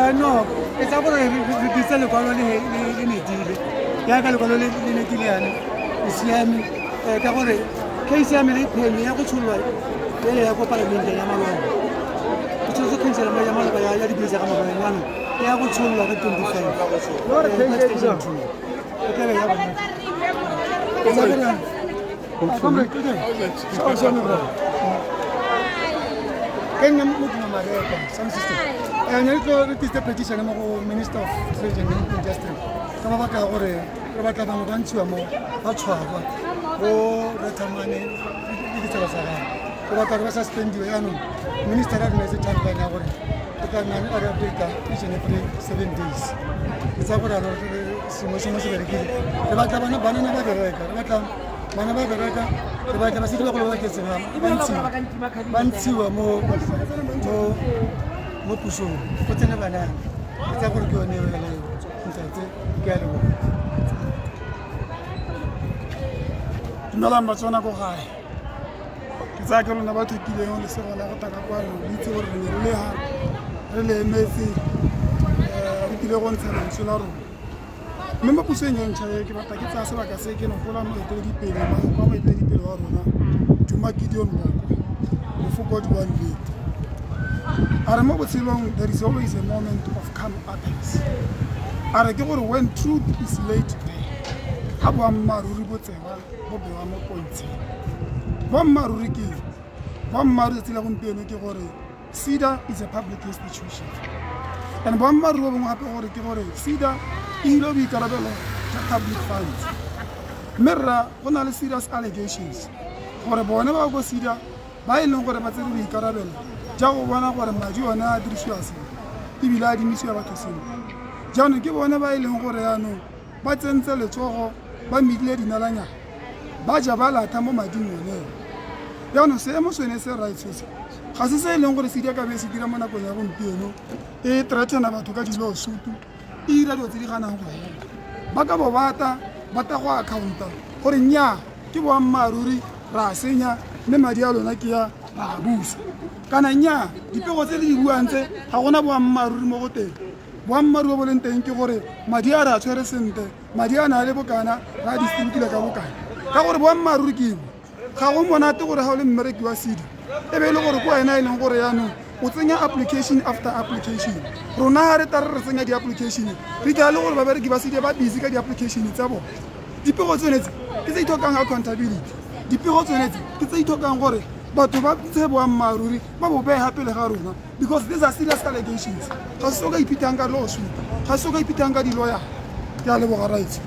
No, it's about the sell colony in Italy. Yaga colony in Italian. It's Yami, Cavore, Casey, Penny, Yakuchula, they have a parliament in Yamala. Which is a considered by Yamala by Yadis Yamala. Yakuchula 25. What a thing. And this the petition of Minister of Trade and Industry. Kamabaka or Rabaka Banchuamo, Achua, or Ratamani, Rabaka was suspended. Minister has a time by now. The government Arabica each and every 7 days. It's about Simotion was very good. Rabaka Banana Rabaka, Manaba Rabaka, Rabaka City of Bantu, more. Mopuso, potene bana. Ita go go ne wele. Ntate ke a lebo. Ndala matsona go gae. Ke tsa ke lona batho ke le se bona go taka kwa lo itse gore le ha re le metsi re ke le go ntsha ntsho la rona. Mme mopuso e ntsha ke batla ke tsa sebaka se ke no pola mo e di pele ma kwa mo e di pele wa rona. Tuma Gideon Moko. Mo forgot one bit. There is always a moment of calm absence. When truth is laid bare, SIDA is a public institution. And SIDA is public funds. Mirra, one of the serious allegations. SIDA, by Jago wana gore maju wana adrisiwase ibila di miswa batho seno jano ke bona ba ile gore yano ba tsentse letsogo ba midile dinalanya ba ja ba latha mo mading one yano se mo sone se right se ga se se e leng gore SEDA ka be se dira mo nakong ya gompieno e threatena batho ka di-lawsuit e dira dilo tse di ganang go ba ka bo bata go accounta gore nnyaa ke boammaaruri ra senya mme madi a lona ke ya ra busa kana nnyaa dipego tse le di buang tse ga gona boammaaruri mo go teng boammaaruri bo leng teng ke gore madi a re a tshwere sentle madi a na le bokana ra distributile ka bokana ka gore boammaaruri ke eng ga go monate gore ga o le mmereki wa SEDA e be e le gore ko wena e leng gore yaanong o tsenya application after application rona ga re tare re tsenya di-application re tla le gore babereki ba SEDA ba busy ka di-application tsa bone dipego tsenetse ke tse ithokang accountability dipego tsenetse ke tse ithokang gore batho ba tse boammaaruri ba bobeha pele ga rona because these are serious allegations ga se so ka ipithang ka lawsuit ga se so ka ipithang ka di-lawyer ke a leboga rights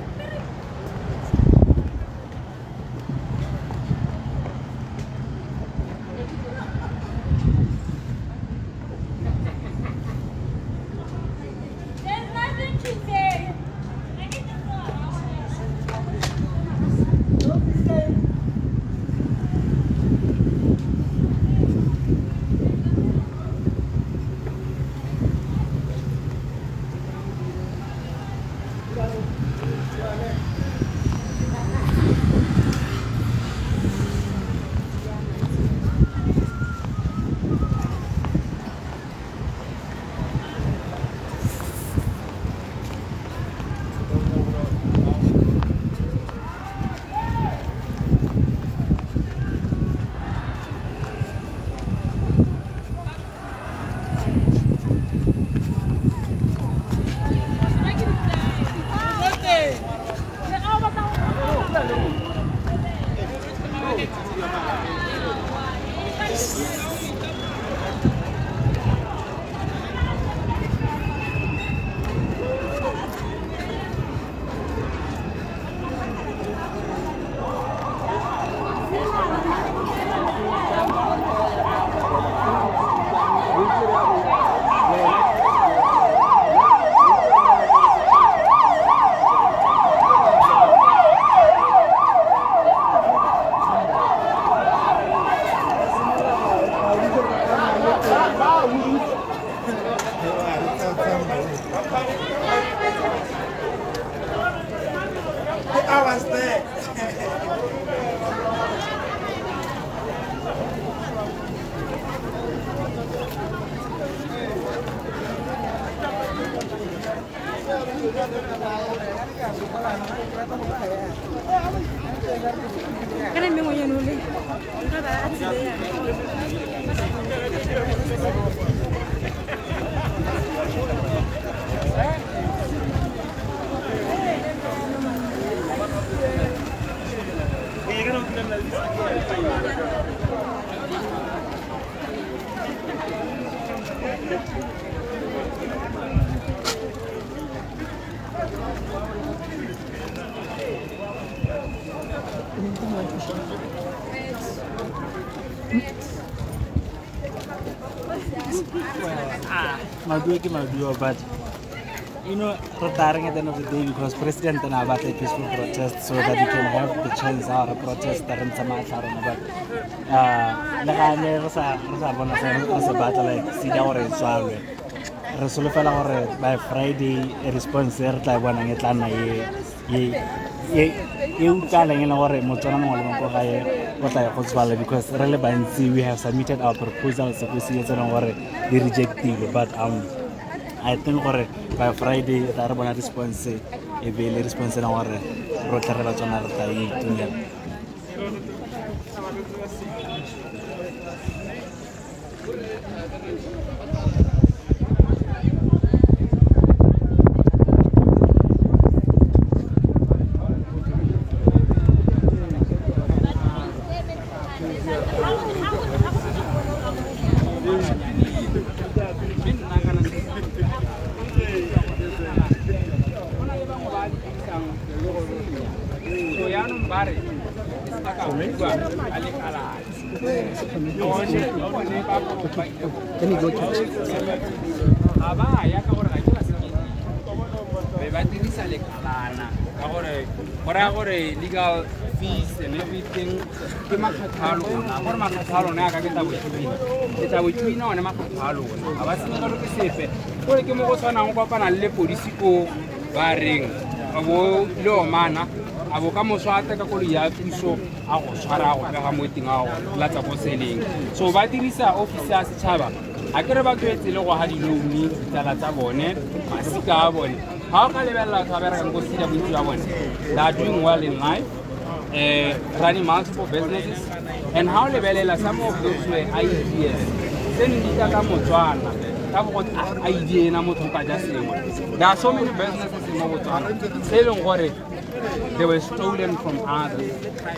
But you know, retiring at the end of the day because President and about a peaceful protest so that we can have the chance to protest and some but battle like SEDA or Swalwe. Resolve by Friday a response there like one and Atlanta because relevancy we have submitted our proposals to the rejected but I think by Friday the response a very response in our Can you go catch it? gore legal fees and everything ke makgathalo gore makgathalo ne a ka ke tla boithuina one makgathalo a ba senekalo ke sepe gore ke mo go tshwanang go kopana le polisi ko ba reng bo le omana a bo ka moswate ka koloi ya thuso a go tshwara a go pega mo teng a go latsa ko seleng so ba dirisa office ya setšhaba a ke re ba twetse le go ga dilouni ditsala tsa bone masika a bone ga o ka lebelela sa berekang ko sida bontsi ba bone they are doing well in life running multiple businesses and how lebelela some of those were ideas then di ka motswana ka go idea na motho ka ja sengwe there are so many businesses in Botswana se leng gore they were stolen from others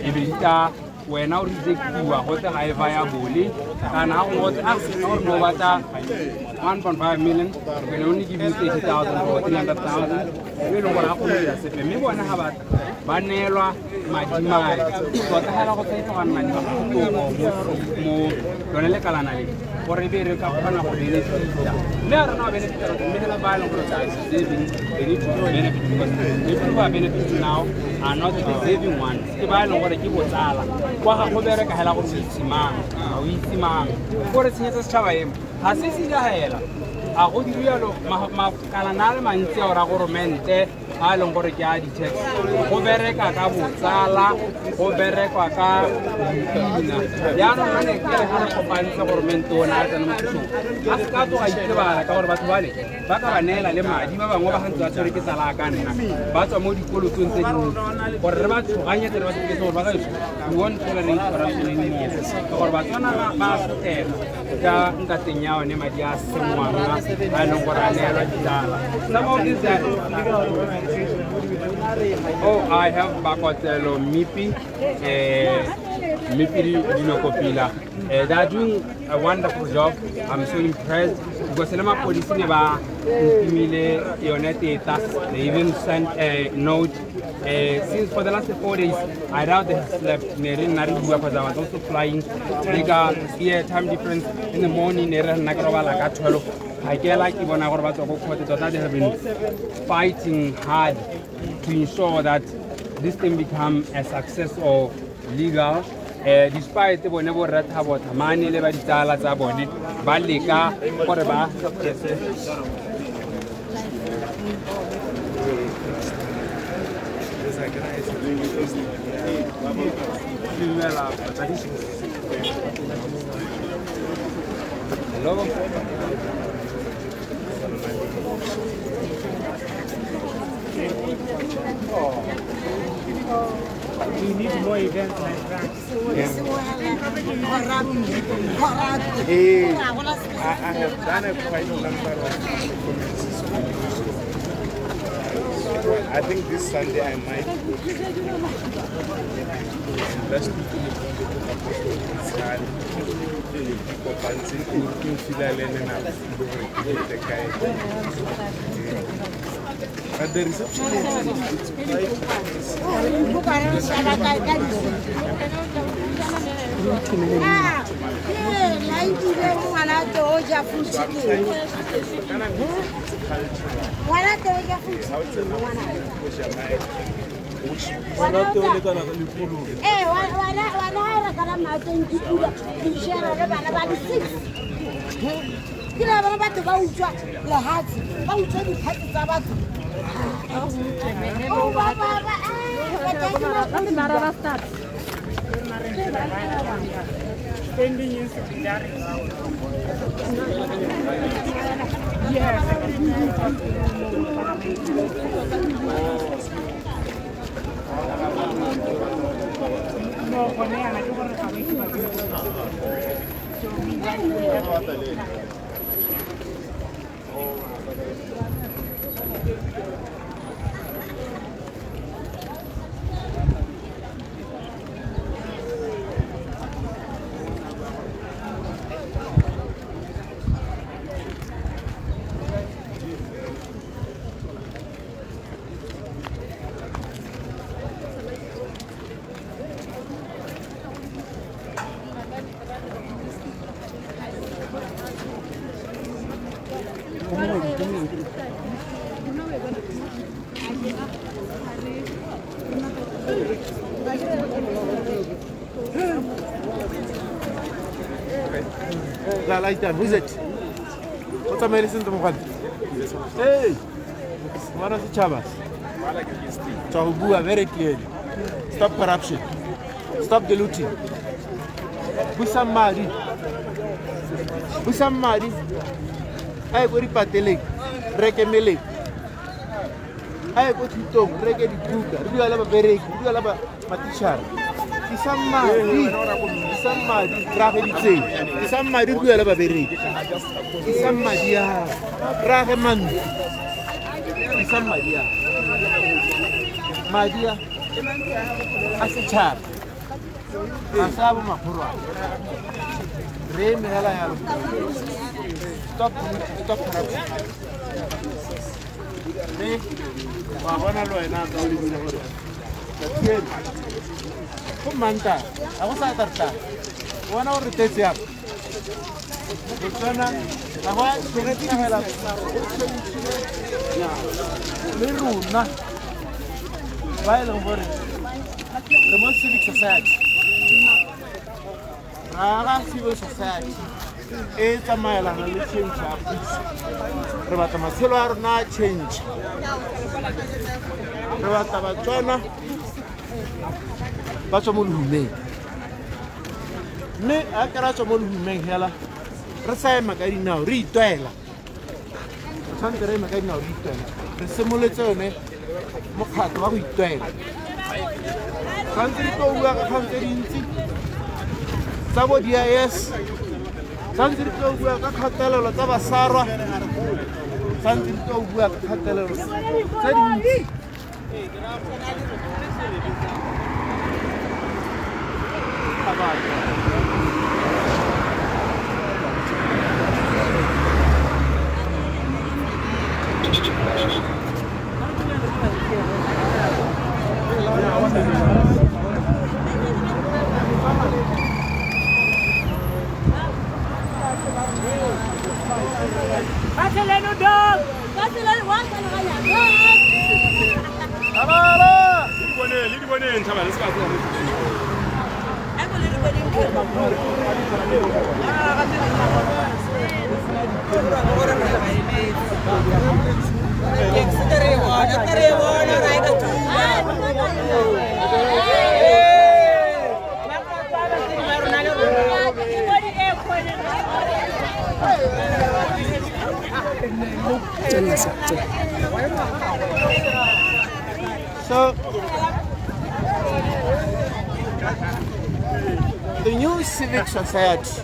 ebita wena o rejectiwa go te ga e viable kana go go a se no no bata 1.5 million when only give you 30,000 or 300,000 we lo bona go dira sepe mme bona ga ba ba nelwa madimai go ta hala go tsetsa ga madi mo lone le kalana le gore be re ka kgona go benefita mme a rena benefita re mme la ba le go tsa saving benefit benefit now are not the saving one ke ba le gore ke botsala kwa ga go bereka hela go itsimang o itsimang gore tsenyetsa setšhaba emo ga se se dahela a go dirialo makalana le mantsi a ora goromente a leng gore ke a di-tax go bereka ka botsala go berekwa ka dipina yaanong ga ne ke re ga re kopantse goromente ona a tsena mo thusong a se ka tloga itebala ka gore batho bale ba ka ba neela le madi ba bangwe ba gantse ba tshwere ke tsala ka nna ba tswa mo dikolotong tse dingwe gore re ba tshoganyetse re ba seketse gore ba ka we won't tolerate corruption anymore ka gore batswana ba sotela ka nkateng ya one madi a sengwang a leng gore a neelwa ditala some of these I have Bakotelo Mipi, Dinokopila. They are doing a wonderful job. I'm so impressed because Selama police never they even sent a note. Since for the last 4 days, I doubt they have slept. Because I was also flying. They got time difference in the morning. I get like even they have been fighting hard to ensure that this thing become a success or legal. Despite the whenever rat have money, level dala zaboni, balika, whatever. Hello. We need more events like that. Hey, I have done a quite a number of communities. I think this Sunday I might last week but the reception is Spending in solidarity. No, con ella, la yo La light down. Who's it? What's the medicine to Mohan? Hey! What are the chavas? Chahubua very clearly. Stop corruption. Stop the looting. Busamari. Busamari. Ay go ripatele. Reke mele. Ay go titong. Reke di buka. Riwa laba berek. Riwa laba matishar. Isamari. Isamari. Rake di tse. Isamari riwa laba berek. Isamari ya. Rake man. Isamari ya. Madia. Asichar. Asabu makurwa. Reme hala yalo. Stop corruption. Me, wabona lo ena ka uli bile hore. Tatien. Kumanta, ako sa tarta. Wana hore tesi ap. Tsana, ako tsengeti na hela. Le runa. Bailo hore. Remote Civic Society. Raga Civil Society. E tsamaelana le change ya puso. Re batla matshelo a rona change. Re batla batswana ba tswa mo lehumeng. Mme a ke ra tswa mo lehumeng hela re sa ema ka dinao re itwela. Tshwanetse re ema ka dinao re itwela. Re simoletse yone mokgatlo wa go itwela. Tshwanetse re tlo bua ka kgang tse dintsi tsa bo DIS. Tshwanetse re tlo bua ka kgatelelo tsa basarwa. Tshwanetse re tlo bua ka kgatelelo tse dintsi. Baseleno dog! Baseleno wa ka la ya. Abala! Li boneng thaba le se ka tsena. Eko le boneng ke. So, the new civic society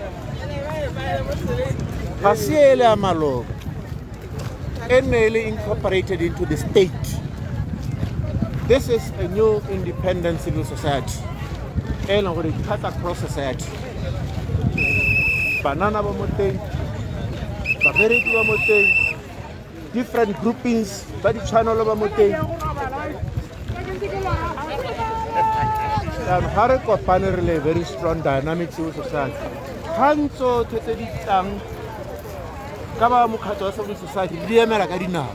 has incorporated into the state. This is a new independent civil society. And it cut across society. Banana Bamote, Baberiki Bamote, different groupings, Badi Channel Bamote. And Hareko Panerle, very strong dynamic civil society. Hanso Teteditang, Kaba Mukato civil society, Liamera Gadina.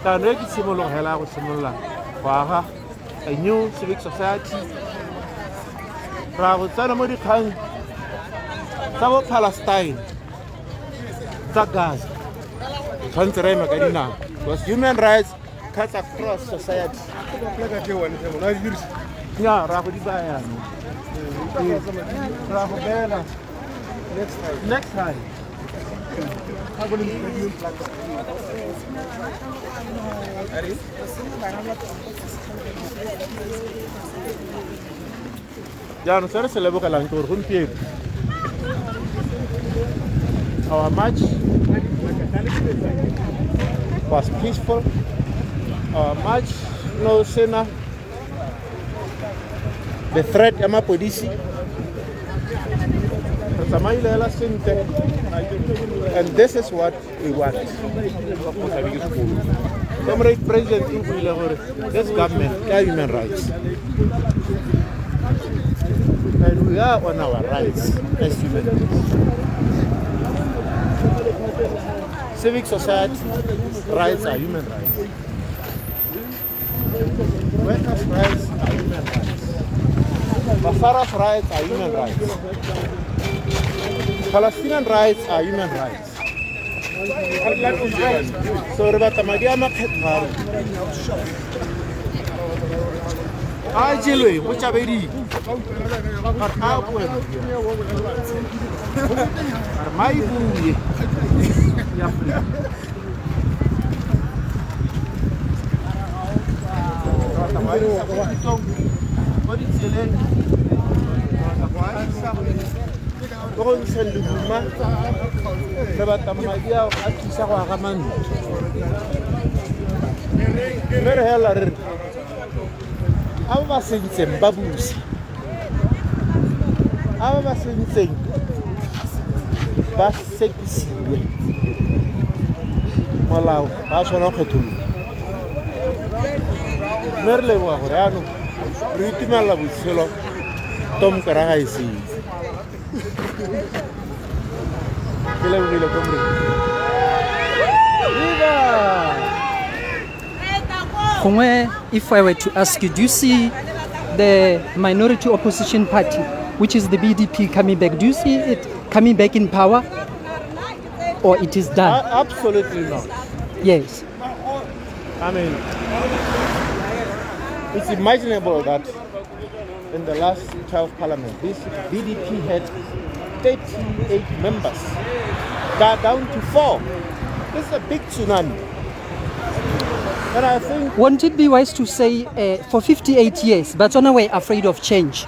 Tanreki Simolo Hela with Simola, Waha, a new civic society. Bravo, Sanamodi Khan, Sabo Palestine, Gaza, Tanzania Gadina. Because human rights cuts across society. Yeah, Rahudibaya. Rahubela. Next time. Yeah, no sé si le boca la entor, our march was peaceful. Our march, no sinner. The threat, Yama Podisi. And this is what we want. Comrade President, this government, their human rights. And we are on our rights as human beings. Civic society rights are human rights. Workers' rights are human rights. Basara's rights are human rights. Palestinian rights are human rights. So rebata madiama khetwaro. Ajilwe muchabedi. Arabwe. Armaibuye. Aba sentseng babusi aba ba sentseng ba sekisiwe molao ba tshwana go kgetholwa mme re leboga gore ano re itumelela botshelo Tom Karaga e seng ke lebogile komrade Kongwe, if I were to ask you, do you see the minority opposition party, which is the BDP, coming back? Do you see it coming back in power, or it is done? Absolutely not. Yes. I mean, it's imaginable that in the last 12 parliament, this BDP had 38 members. They're down to 4. This is a big tsunami. And I think, won't it be wise to say for 58 years, Botswana were afraid of change?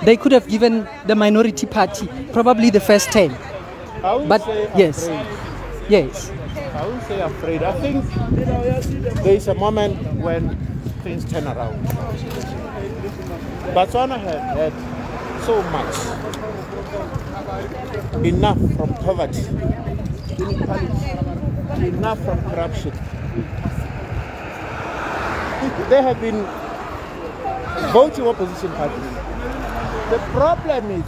They could have given the minority party probably the first 10. I wouldn't But say yes, afraid. yes. I wouldn't say afraid. I think there is a moment when things turn around. Botswana had had so much. Enough from poverty, inequality, enough from corruption. They have been voting opposition parties. The problem is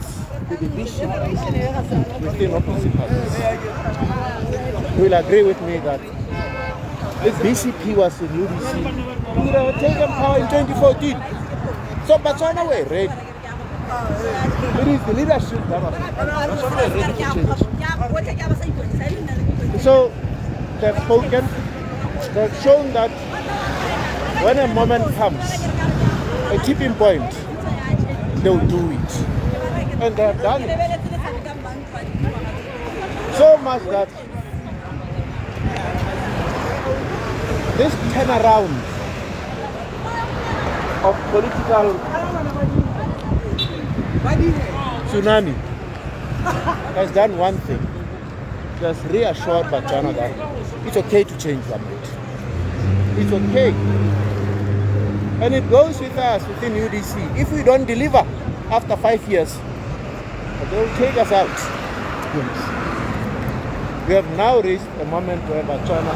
the division within opposition parties. You will agree with me that if BCP was in UDC, we would have taken power in 2014. So Botswana were ready. It is the leadership that was ready to change. So they've spoken, they've shown that when a moment comes, a tipping point, they'll do it. And they have done it. So much that this turnaround of political tsunami has done one thing. It has reassured Botswana that it's okay to change the mind. It's okay. And it goes with us within UDC. If we don't deliver after 5 years, they will take us out. Yes. We have now reached a moment where Botswana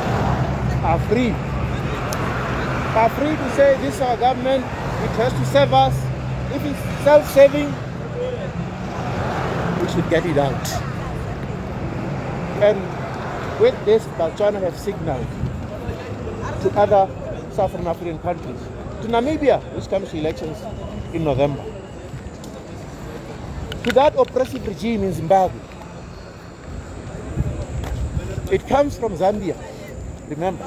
are free. Are free to say this is our government, it has to serve us. If it's self-serving, we should get it out. And with this, Botswana have signaled to other Southern African countries, to Namibia, which comes to elections in November, to that oppressive regime in Zimbabwe. It comes from Zambia, remember.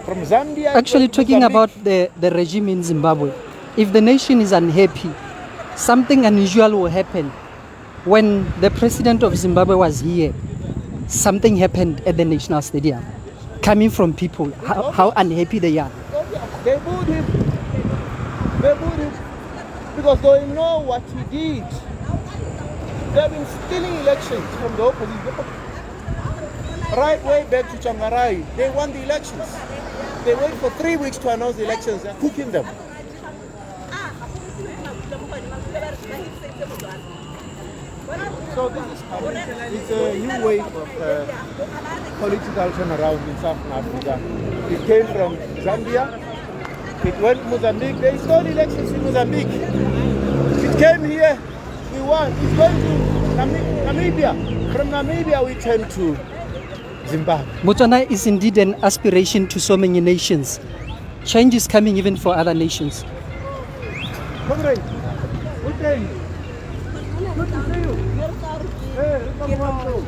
From Zambia. Actually, talking about the regime in Zimbabwe, if the nation is unhappy, something unusual will happen. When the president of Zimbabwe was here, something happened at the National Stadium, coming from people, how unhappy they are. They booed him. They booed him because they know what he did. They've been stealing elections from the opposition. Right way back to Changarai, they won the elections. They wait for 3 weeks to announce the elections. They're cooking them. So this is coming. It's a new wave of political turnaround in South Africa. It came from Zambia. It went to Mozambique. They stole elections in Mozambique. It came here. We won. It's going to Namibia. From Namibia, we turn to Zimbabwe. Botswana is indeed an aspiration to so many nations. change is coming even for other nations. Comrade, good day. Good to see you. Hey, come on, bro.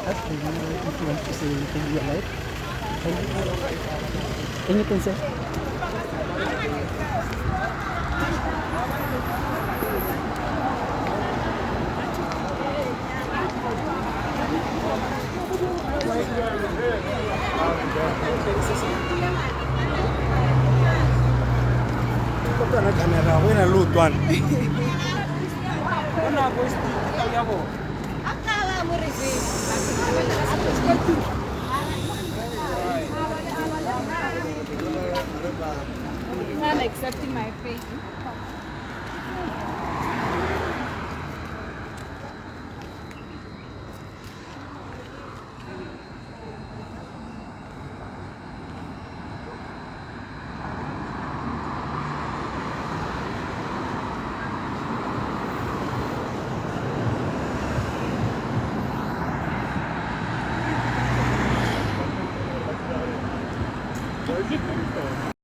If you want to say anything, you're right. Anything, sir? Kana kamera go ena lotwana. I'm accepting my fate.